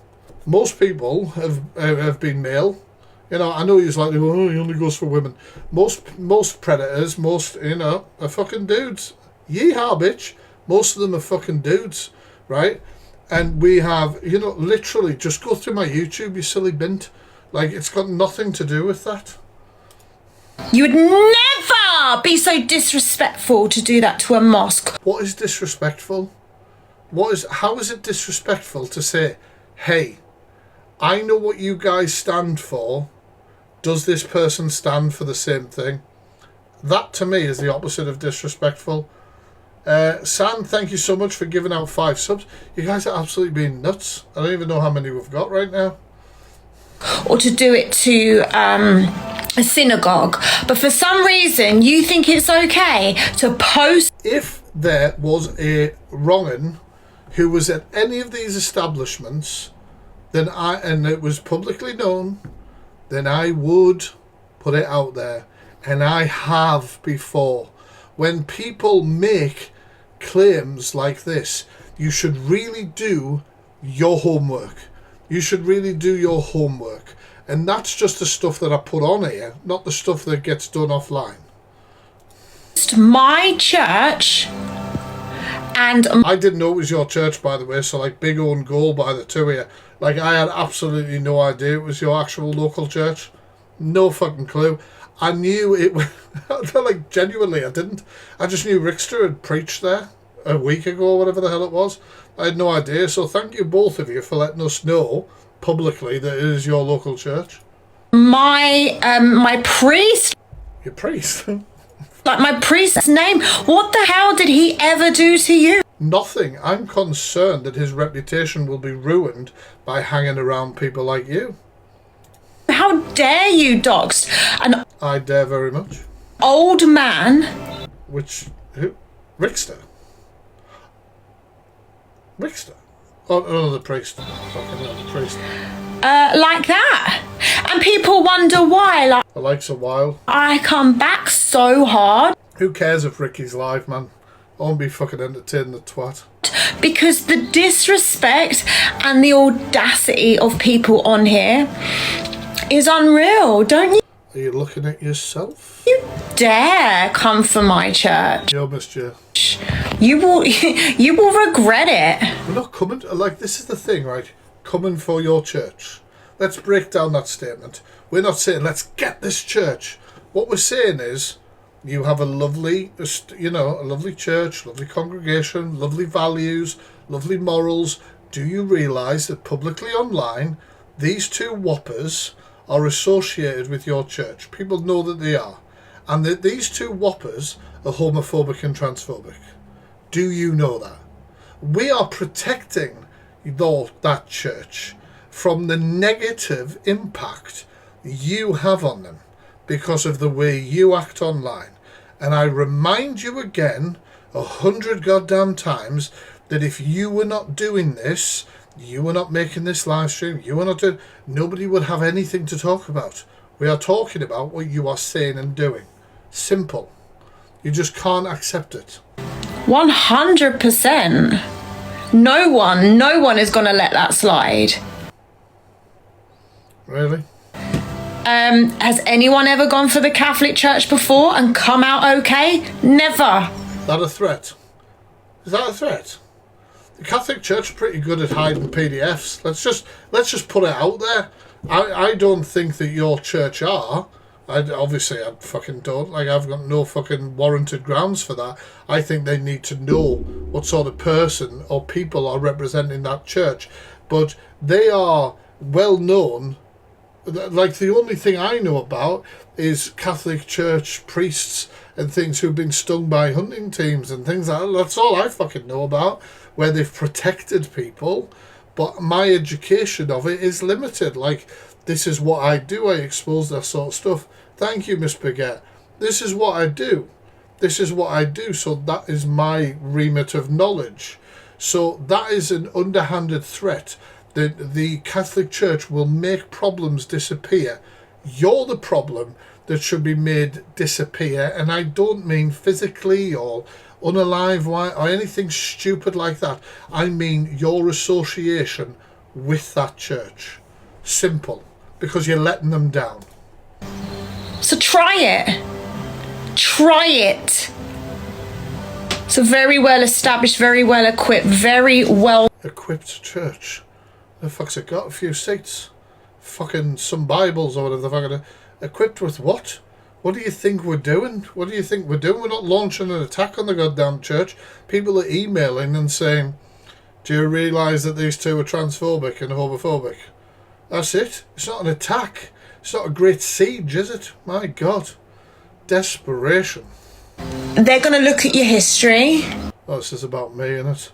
have been male. You know, I know you're like, oh, he only goes for women. Most predators, are fucking dudes. Yeehaw, bitch. Most of them are fucking dudes, right? And we have, literally, just go through my YouTube, you silly bint. Like, it's got nothing to do with that. You would never be so disrespectful to do that to a mosque. What is disrespectful? How is it disrespectful to say, hey, I know what you guys stand for. Does this person stand for the same thing? That to me is the opposite of disrespectful. Sam, thank you so much for giving out 5 subs. You guys are absolutely being nuts. I don't even know how many we've got right now. Or to do it to a synagogue. But for some reason, you think it's okay to post. If there was a wrong'un who was at any of these establishments, and it was publicly known, then I would put it out there. And I have before. When people make claims like this, you should really do your homework. You should really do your homework. And that's just the stuff that I put on here, not the stuff that gets done offline. My church, and I didn't know it was your church, by the way, so like big own goal by the two of you. Like, I had absolutely no idea it was your actual local church. No fucking clue. I knew it was, like, genuinely, I didn't. I just knew Rickster had preached there a week ago, or whatever the hell it was. I had no idea, so thank you both of you for letting us know publicly that it is your local church. My priest. Your priest? Like my priest's name. What the hell did he ever do to you? Nothing. I'm concerned that his reputation will be ruined by hanging around people like you. How dare you dox I dare very much. Old man. Who? Rickster? Rickster? Oh, another priest. Fucking another priest. Like that. And people wonder why. Like, The likes of while. I come back so hard. Who cares if Ricky's live, man? I won't be fucking entertaining the twat. Because the disrespect and the audacity of people on here is unreal, don't you? Are you looking at yourself? You dare come for my church. Yo, Mr. You will regret it. We're not coming. Like, this is the thing, right? Coming for your church. Let's break down that statement. We're not saying let's get this church. What we're saying is you have a lovely, a lovely church, lovely congregation, lovely values, lovely morals. Do you realise that publicly online, these two whoppers are associated with your church? People know that they are. And that these two whoppers are homophobic and transphobic. Do you know that? We are protecting that church from the negative impact you have on them because of the way you act online. And I remind you again 100 goddamn times that if you were not doing this, you were not making this live stream, you were not doing, nobody would have anything to talk about. We are talking about what you are saying and doing. Simple. You just can't accept it. 100%. No one is going to let that slide. Really? Has anyone ever gone for the Catholic Church before and come out okay? Never. Is that a threat? Is that a threat? The Catholic Church are pretty good at hiding PDFs. Let's just put it out there. I don't think that your church are. I fucking don't. Like, I've got no fucking warranted grounds for that. I think they need to know what sort of person or people are representing that church. But they are well known. Like, the only thing I know about is Catholic Church priests and things who've been stung by hunting teams and things like that. That's all I fucking know about, where they've protected people. But my education of it is limited. Like, this is what I do. I expose that sort of stuff. Thank you, Miss Baguette. This is what I do. This is what I do. So that is my remit of knowledge. So that is an underhanded threat. The Catholic Church will make problems disappear. You're the problem that should be made disappear. And I don't mean physically or unalive or anything stupid like that. I mean your association with that church. Simple. Because you're letting them down. So try it. Try it. It's a very well established, very well equipped, very well equipped church. The fuck's it got? A few seats? Fucking some Bibles or whatever the fucking... Equipped with what? What do you think we're doing? What do you think we're doing? We're not launching an attack on the goddamn church. People are emailing and saying, do you realise that these two are transphobic and homophobic? That's it. It's not an attack. It's not a great siege, is it? My God. Desperation. They're going to look at your history. Oh, this is about me, innit?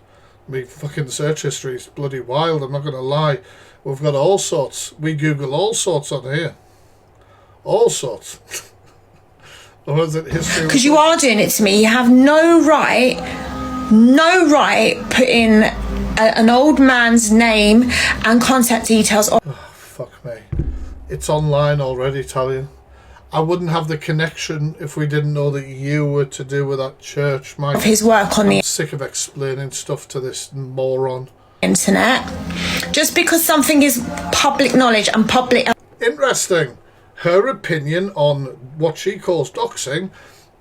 Me fucking search history is bloody wild, I'm not going to lie. We've got all sorts. We Google all sorts on here. All sorts. Or is it history? Because you are doing it to me. You have no right putting an old man's name and contact details on. Oh, fuck me. It's online already, Talia. I wouldn't have the connection if we didn't know that you were to do with that church, Mike. Of his work on I'm the sick of explaining stuff to this moron. Internet. Just because something is public knowledge and public... Interesting. Her opinion on what she calls doxing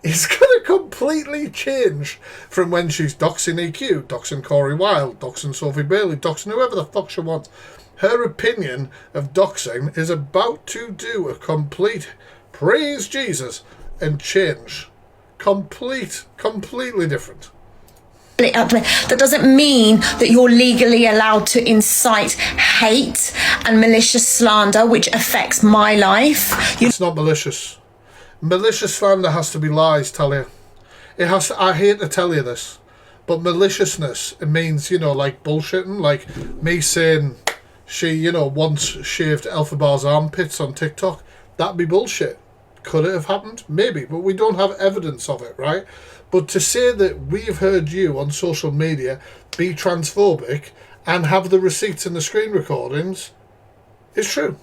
is going to completely change from when she's doxing EQ, doxing Corey Wilde, doxing Sophie Bailey, doxing whoever the fuck she wants. Her opinion of doxing is about to do a complete... praise Jesus and change. Completely different. That doesn't mean that you're legally allowed to incite hate and malicious slander, which affects my life. It's not malicious. Malicious slander has to be lies, Talia. It has to, I hate to tell you this, but maliciousness, it means, like bullshitting, like me saying she, once shaved Elphabar's armpits on TikTok. That'd be bullshit. Could it have happened? Maybe, but we don't have evidence of it, right? But to say that we've heard you on social media be transphobic and have the receipts and the screen recordings is true.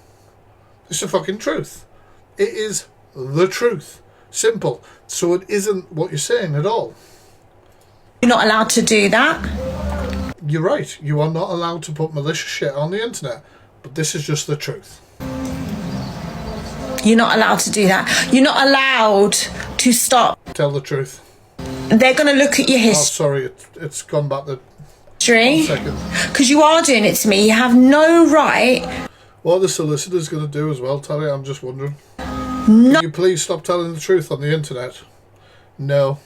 It's the fucking truth. It is the truth. Simple. So it isn't what you're saying at all. You're not allowed to do that. You're right. You are not allowed to put malicious shit on the internet. But this is just the truth. You're not allowed to do that. You're not allowed to stop. Tell the truth. They're going to look at your Oh, history. sorry. It's gone back the... 1 second. Because you are doing it to me. You have no right. What are the solicitors going to do as well, Tally? I'm just wondering. Can you please stop telling the truth on the internet? No.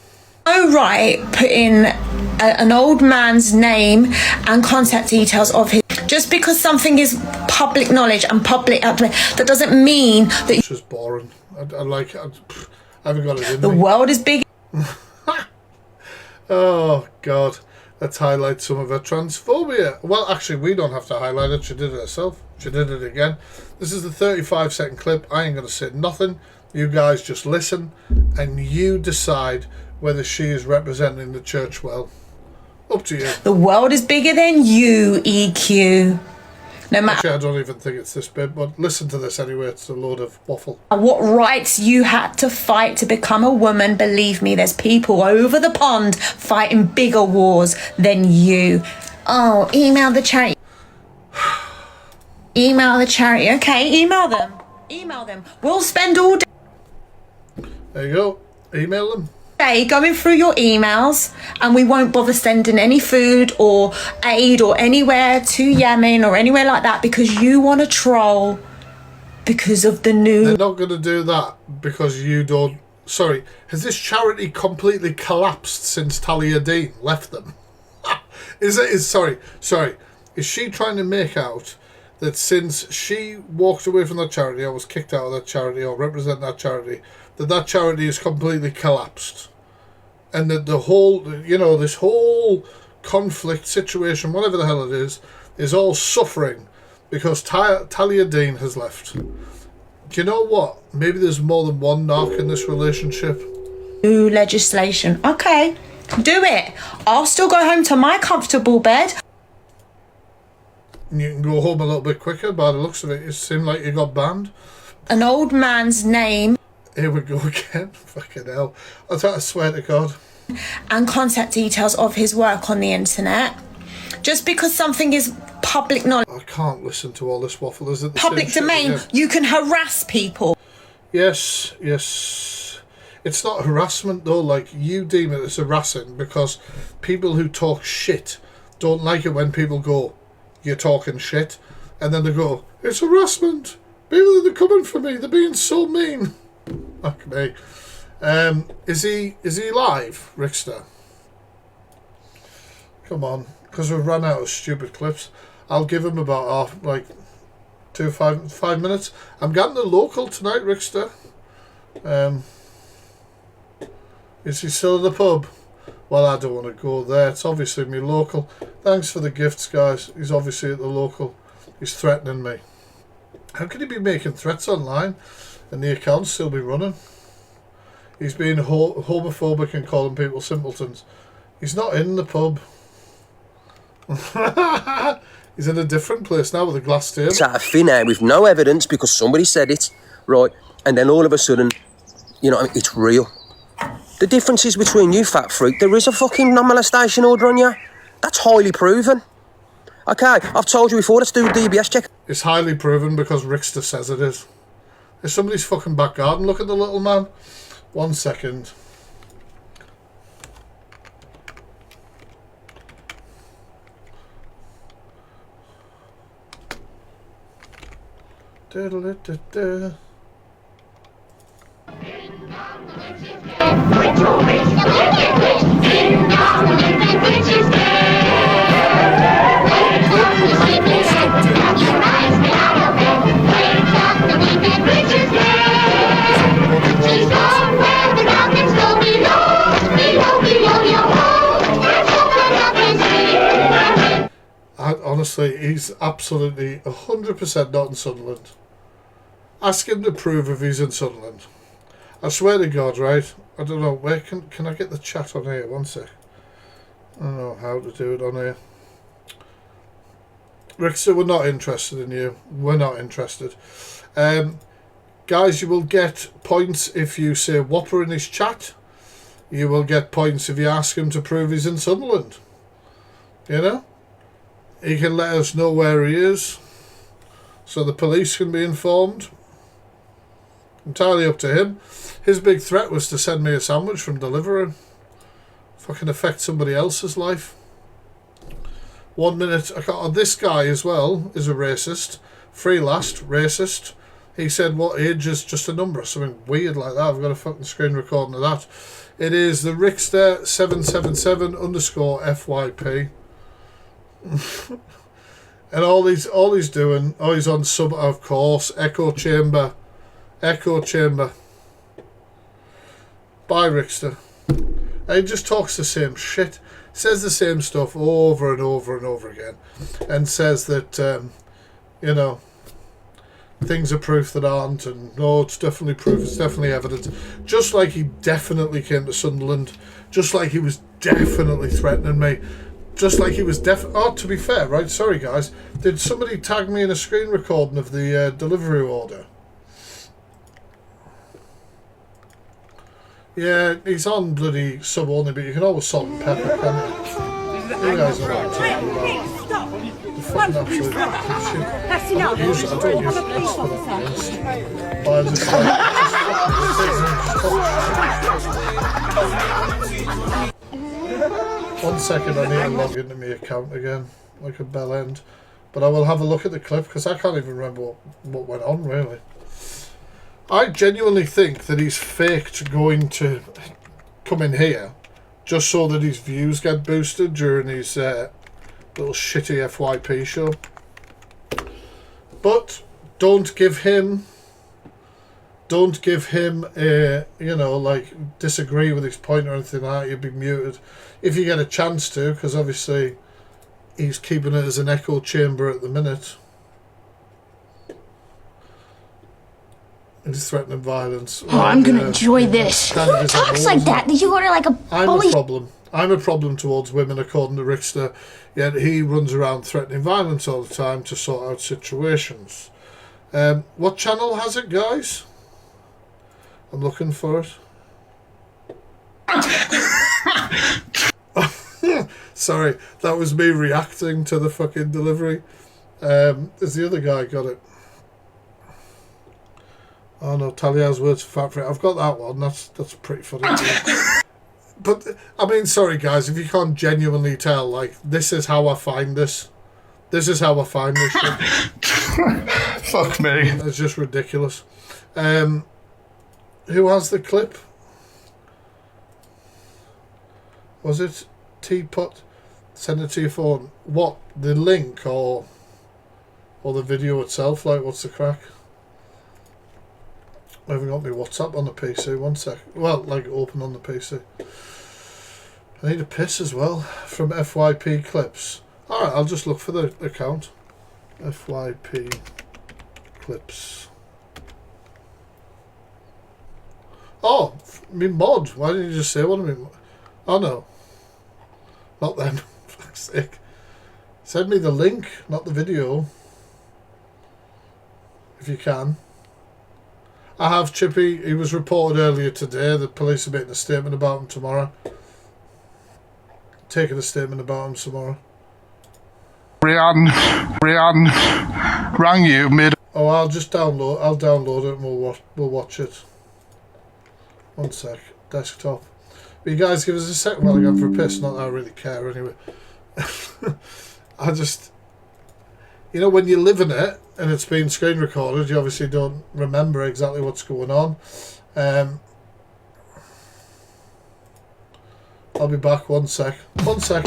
No right putting an old man's name and contact details of his... Just because something is public knowledge and public... that doesn't mean that... It's just boring. I haven't got it in The me. world is big... Oh, God. Let's highlight some of her transphobia. Well, actually, we don't have to highlight it. She did it herself. She did it again. This is the 35-second clip. I ain't going to say nothing. You guys just listen and you decide whether she is representing the church well. Up to you. The world is bigger than you, EQ. No matter Actually, I don't even think it's this bit, but listen to this anyway. It's a load of waffle. what rights you had to fight to become a woman, believe me, there's people over the pond fighting bigger wars than you. Oh, email the charity. Email the charity. Okay, email them. Email them. We'll spend all There you go. Email them. day going through your emails, and we won't bother sending any food or aid or anywhere to Yemen or anywhere like that because you want to troll because of the new. They're not going to do that because you don't. Sorry, has this charity completely collapsed since Talia Dean left them? Sorry. Is she trying to make out that since she walked away from that charity or was kicked out of that charity or represent that charity charity is completely collapsed? And that the whole, this whole conflict situation, whatever the hell it is all suffering because Talia Dean has left. Do you know what? Maybe there's more than one narc in this relationship. New legislation. Okay, do it. I'll still go home to my comfortable bed. You can go home a little bit quicker by the looks of it. It seemed like you got banned. An old man's name Here we go again. Fucking hell. I swear to God. and contact details of his work on the internet. Just because something is public knowledge, I can't listen to all this waffle. Is it the public same shit domain, again? you can harass people. Yes. It's not harassment though. Like, you deem it as harassing because people who talk shit don't like it when people go, "You're talking shit," and then they go, "It's harassment. People are coming for me. They're being so mean." Fuck me. Is he live, Rickster? Come on, because we've run out of stupid clips. I'll give him about 5 minutes. I'm getting the local tonight, Rickster. Is he still in the pub? Well, I don't want to go there. It's obviously me local. Thanks for the gifts, guys. He's obviously at the local. He's threatening me. How can he be making threats online and the account still be running? He's being homophobic and calling people simpletons. He's not in the pub. He's in a different place now with a glass table. It's out of thin air with no evidence because somebody said it, right? And then all of a sudden, it's real. The difference is between you, fat freak, there is a fucking non-molestation order on you. That's highly proven. Okay, I've told you before, let's do a DBS check. It's highly proven because Rickster says it is. It's somebody's fucking back garden. Look at the little man. 1 second. Da-da-da-da-da. Honestly, he's absolutely 100% not in Sunderland. Ask him to prove if he's in Sunderland. I swear to God, right? I don't know, where can I get the chat on here? 1 sec. I don't know how to do it on here. Rickster, we're not interested in you. We're not interested. Guys, you will get points if you say Whopper in his chat. You will get points if you ask him to prove he's in Sunderland. You know? He can let us know where he is, so the police can be informed. Entirely up to him. His big threat was to send me a sandwich from Deliveroo. Fucking affect somebody else's life. 1 minute. This guy as well is a racist. Free last, racist. He said what age is just a number, something weird like that. I've got a fucking screen recording of that. It is the Rickster 777 _ FYP. And all he's doing, he's on sub, of course, echo chamber. Bye, Rickster. And he just talks the same shit, says the same stuff over and over and over again, and says that things are proof that aren't, and no, it's definitely proof, it's definitely evidence. Just like he definitely came to Sunderland, just like he was definitely threatening me, just like he was to be fair, right, sorry guys, did somebody tag me in a screen recording of the delivery order? Yeah, he's on bloody sub only, but you can always salt and pepper, can't you? You guys are right. Fucking absolute shit. That's enough. I don't use this for but I just like, 1 second, I need to log into my account again, like a bell end. But I will have a look at the clip, because I can't even remember what went on, really. I genuinely think that he's faked going to come in here just so that his views get boosted during his little shitty FYP show. But don't give him a, you know, like, disagree with his point or anything like that. You'll be muted if you get a chance to, because obviously he's keeping it as an echo chamber at the minute. He's threatening violence. Oh, I'm gonna enjoy this. Who talks like that? Did you order like a bully? I'm a problem towards women, according to Rickster, yet he runs around threatening violence all the time to sort out situations. What channel has it, guys? I'm looking for it. Sorry, that was me reacting to the fucking delivery. Has the other guy got it? Oh no, Talia's words for factory. I've got that one. That's pretty funny. But I mean, sorry guys, if you can't genuinely tell, like, this is how I find this. This is how I find this shit. Fuck me. It's just ridiculous. Who has the clip? Was it Teapot? Send it to your phone. What? The link or the video itself? Like, what's the crack? I haven't got my WhatsApp on the PC. 1 sec. Well, like, open on the PC. I need a piss as well from FYP clips. Alright, I'll just look for the account. FYP clips. Oh, me mod. Why didn't you just say one of me? Oh no. Not them. Fuck's sake. Send me the link, not the video. If you can. I have Chippy. He was reported earlier today. The police are making a statement about him tomorrow. Taking a statement about him tomorrow. Rian rang you mid. Oh, I'll download it and we'll watch it. 1 sec. Desktop. But you guys give us a second while I go for a piss. Not that I really care anyway. I just, you know, when you live in it and it's been screen recorded, you obviously don't remember exactly what's going on. I'll be back. 1 sec. 1 sec.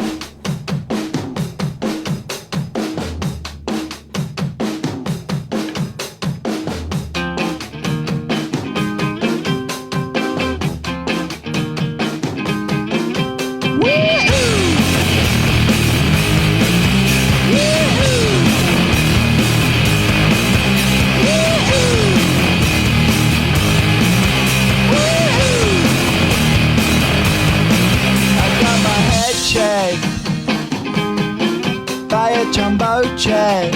Jumbo jet.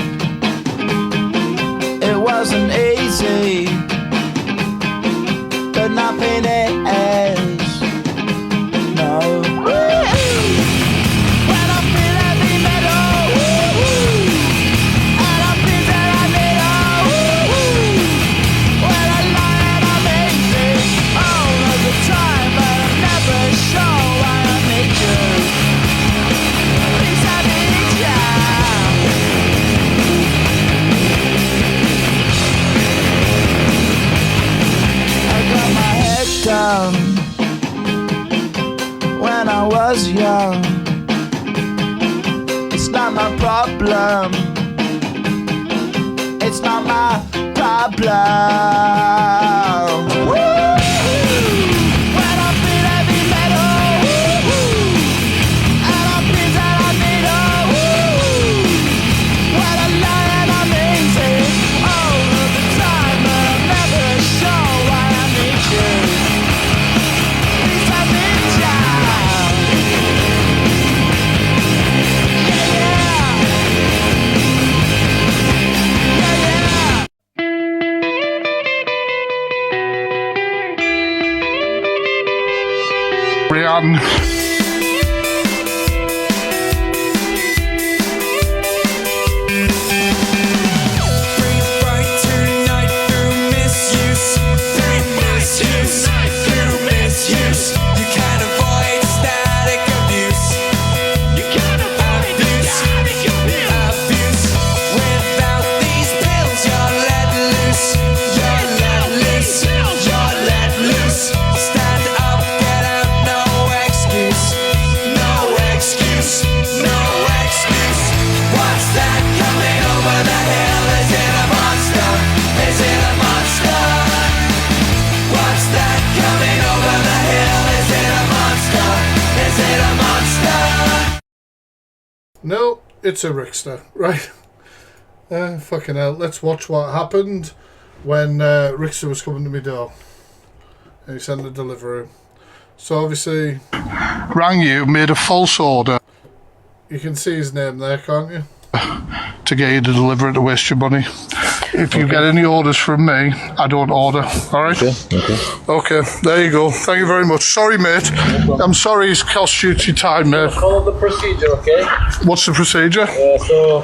It wasn't easy, but nothing is. No. When I feel heavy metal, and I feel that I need when I lie and I'm easy all of the time, but I'm never sure why I need you. Please I need you. Down when I was young. It's not my problem. It's not my problem. Woo! When I feel heavy metal, and I feel that I need when I lie and I'm easy all of the one. No, it's a Rickster, right? Fucking hell. Let's watch what happened when Rickster was coming to my door. And he sent a delivery. So obviously... Rang you, made a false order. You can see his name there, can't you? To get you to deliver it to waste your money. If you get any orders from me, I don't order. All right? Okay, there you go. Thank you very much. Sorry, mate. I'm sorry it's cost you your time, mate. Follow the procedure, okay? What's the procedure? So,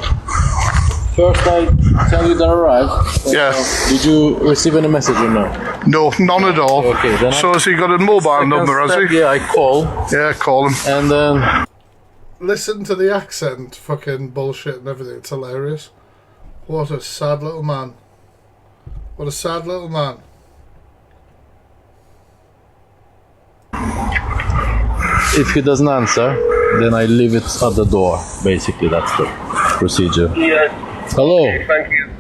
first I tell you that I arrived. Yeah. Did you receive any message or no? No, none at all. Okay, then So has he got a mobile number, has he? Yeah, I call. Yeah, call him. And then... Listen to the accent, fucking bullshit and everything. It's hilarious. What a sad little man. What a sad little man. If he doesn't answer, then I leave it at the door. Basically, that's the procedure. Yeah. Hello. Thank you.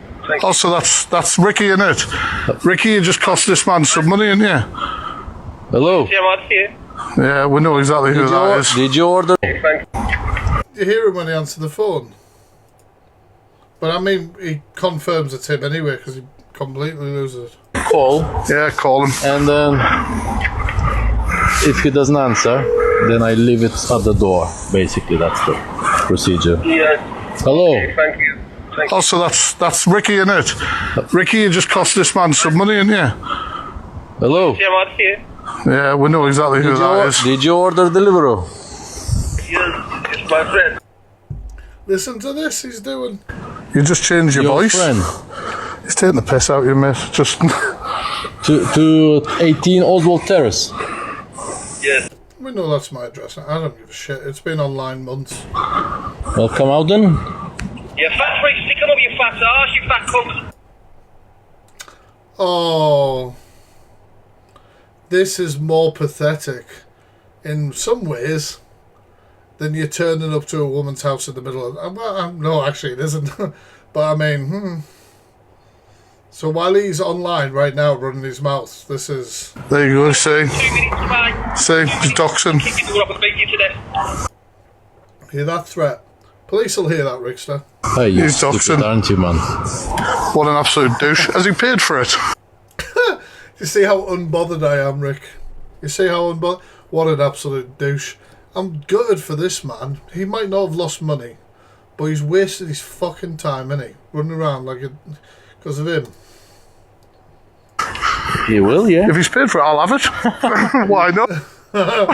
Also, that's Ricky, innit? Ricky, you just cost this man some money, innit? Yeah. Hello. Yeah, we know exactly who that is. Did you order? You hear him when he answers the phone. But I mean, he confirms it's him anyway because he completely loses it. Call. Yeah, call him. And then, if he doesn't answer, then I leave it at the door. Basically, that's the procedure. Yeah. Hello. Thank you. Also, that's Ricky, innit? Ricky, you just cost this man some money, innit? Yeah. Hello. Yeah, we know exactly who that is. Did you order Deliveroo? Yes, it's my friend. Listen to this he's doing. You just changed your voice. Friend. He's taking the piss out of you, mate. Just to 18 Oswald Terrace. Yes. We know that's my address. I don't give a shit. It's been online months. Well, come out then. You fat freak, stick it up your fat arse, you fat cunt. Oh. This is more pathetic in some ways than you turning up to a woman's house in the middle of... no, actually, it isn't. But I mean, So while he's online right now running his mouth, this is... There you go, see? 2 minutes, bye. See, he's doxing. Kick your door up and beat you to death. Hear that threat? Police will hear that, Rickster. Hey, you He's stupid, doxing. aren't you, man? What an absolute douche. Has he paid for it? You see how unbothered I am, Rick? You see how unbothered... What an absolute douche. I'm gutted for this man. He might not have lost money, but he's wasted his fucking time, innit? Running around like a... because of him. He will, yeah. If he's paid for it, I'll have it. Why not?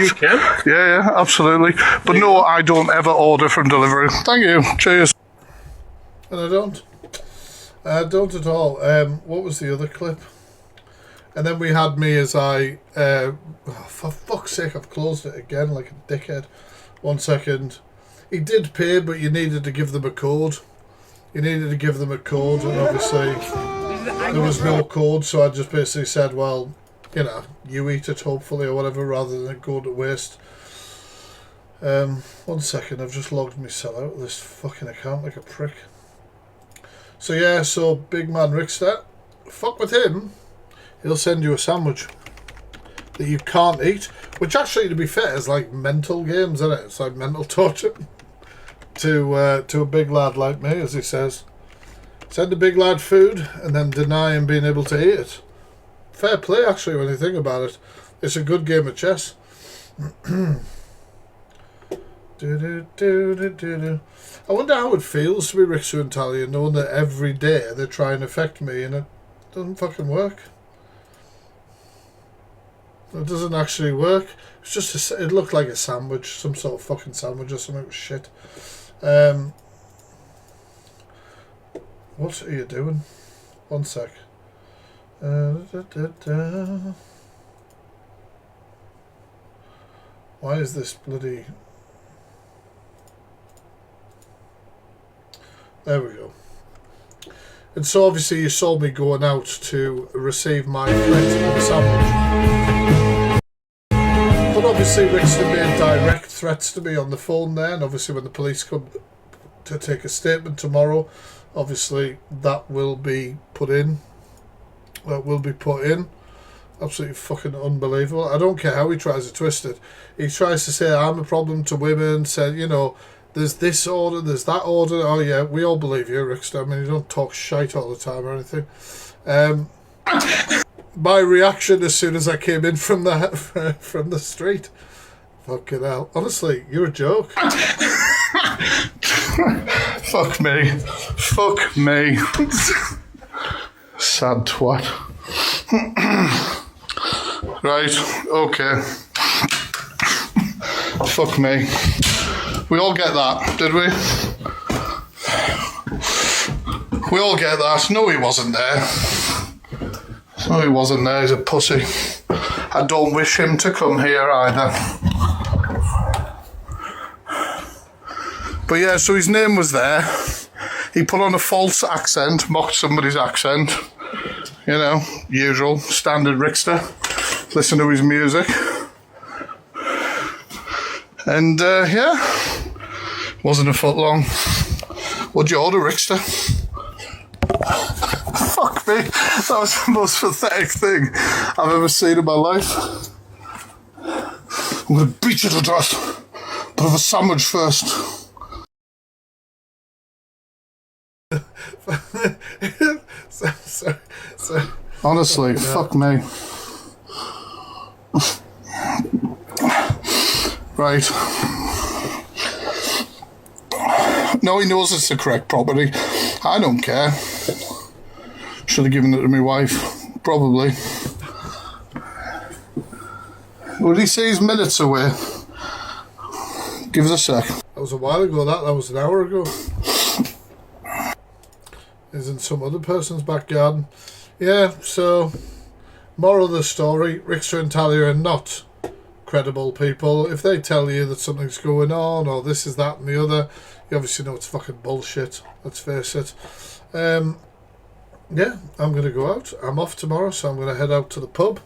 You can? Yeah, absolutely. But no, I don't ever order from delivery. Thank you. Cheers. And I don't. I don't at all. What was the other clip? And then we had me as I... for fuck's sake, I've closed it again like a dickhead. 1 second. He did pay, but you needed to give them a code. You needed to give them a code, and obviously there was no code, so I just basically said, well, you know, you eat it hopefully or whatever, rather than it go to waste. 1 second, I've just logged myself out of this fucking account like a prick. So yeah, so big man Rickster, fuck with him, he'll send you a sandwich that you can't eat, which actually, to be fair, is like mental games, isn't it? It's like mental torture to a big lad like me, as he says. Send a big lad food and then deny him being able to eat it. Fair play, actually, when you think about it. It's a good game of chess. I wonder how it feels to be Rickster and Talia, knowing that every day they try and affect me and it doesn't fucking work. It doesn't actually work. It's just it looked like a sandwich, some sort of fucking sandwich or something. It was shit. What are you doing? One sec. Why is this bloody... There we go. And so obviously you saw me going out to receive my threat sandwich. But obviously Rickster made direct threats to me on the phone there, and obviously when the police come to take a statement tomorrow, obviously that will be put in. Absolutely fucking unbelievable. I don't care how he tries to twist it. He tries to say I'm a problem to women, said, you know, there's this order, there's that order. Oh yeah, we all believe you, Rickster. I mean, you don't talk shite all the time or anything. My reaction as soon as I came in from the street, fucking hell. Honestly, you're a joke. Fuck me. Fuck me. Sad twat. Right, okay. Fuck me. We all get that, did we? We all get that. No, he wasn't there. No, he wasn't there. He's a pussy. I don't wish him to come here either. But yeah, so his name was there. He put on a false accent, mocked somebody's accent. You know, usual, standard Rickster. Listen to his music. And yeah, wasn't a foot long. What'd you order, Rickster? Fuck me, that was the most pathetic thing I've ever seen in my life. I'm gonna beat you to death, but have a sandwich first. so, honestly, fuck me. Right. No, he knows it's the correct property. I don't care. Should have given it to my wife. Probably. Would he say he's minutes away? Give us a sec. That was a while ago, that was an hour ago. Is in some other person's back garden. Yeah, so moral of the story, Rickster and Talia are not credible people. If they tell you that something's going on or this is that and the other, you obviously know it's fucking bullshit. Let's face it. Yeah, I'm going to go out. I'm off tomorrow, so I'm going to head out to the pub.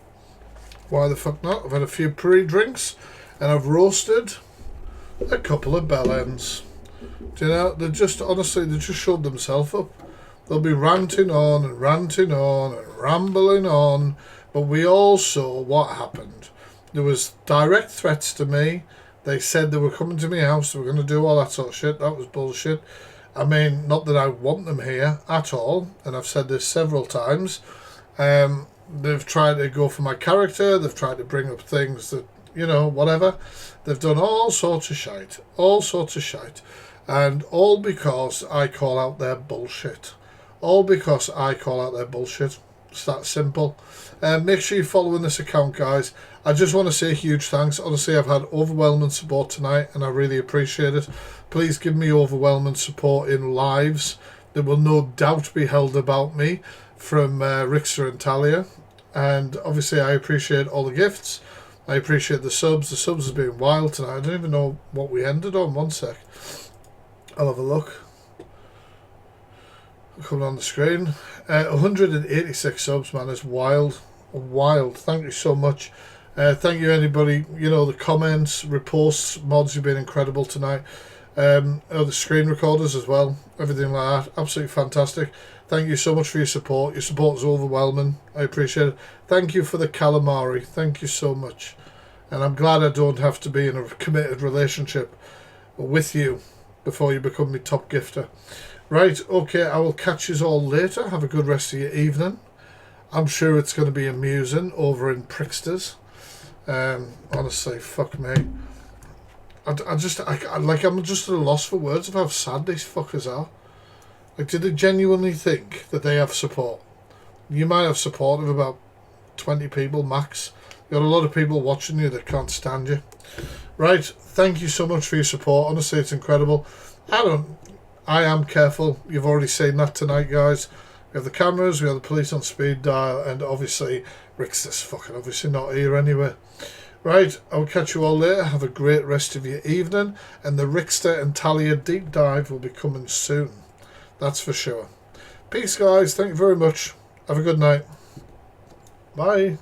Why the fuck not? I've had a few pre-drinks and I've roasted a couple of bellends. Do you know, they just showed themselves up. They'll be ranting on and ranting on and rambling on, but we all saw what happened. There was direct threats to me. They said they were coming to my house, they were going to do all that sort of shit. That was bullshit. I mean, not that I want them here at all, and I've said this several times. They've tried to go for my character, they've tried to bring up things that, you know, whatever. They've done all sorts of shite. And all because I call out their bullshit. It's that simple. Make sure you're following this account, guys. I just want to say huge thanks. Honestly, I've had overwhelming support tonight and I really appreciate it. Please give me overwhelming support in lives. There will no doubt be held about me from Rickster and Talia. And obviously I appreciate all the gifts. I appreciate the subs. The subs have been wild tonight. I don't even know what we ended on. One sec. I'll have a look. Coming on the screen. 186 subs, man. It's wild. Thank you so much. Thank you, anybody. You know, the comments, reposts, mods, you've been incredible tonight. The screen recorders as well. Everything like that. Absolutely fantastic. Thank you so much for your support. Your support is overwhelming. I appreciate it. Thank you for the calamari. Thank you so much. And I'm glad I don't have to be in a committed relationship with you before you become my top gifter. Right, okay, I will catch you all later. Have a good rest of your evening. I'm sure it's going to be amusing over in Pricksters. Honestly, fuck me. I'm just at a loss for words of how sad these fuckers are. Like, do they genuinely think that they have support? You might have support of about 20 people max, You've got a lot of people watching you that can't stand you. Right, thank you so much for your support. Honestly, it's incredible. I am careful. You've already seen that tonight, guys. We have the cameras, we have the police on speed dial, and obviously Rickster's fucking obviously not here anyway. Right, I'll catch you all later. Have a great rest of your evening, and the Rickster and Talia deep dive will be coming soon. That's for sure. Peace, guys. Thank you very much. Have a good night. Bye.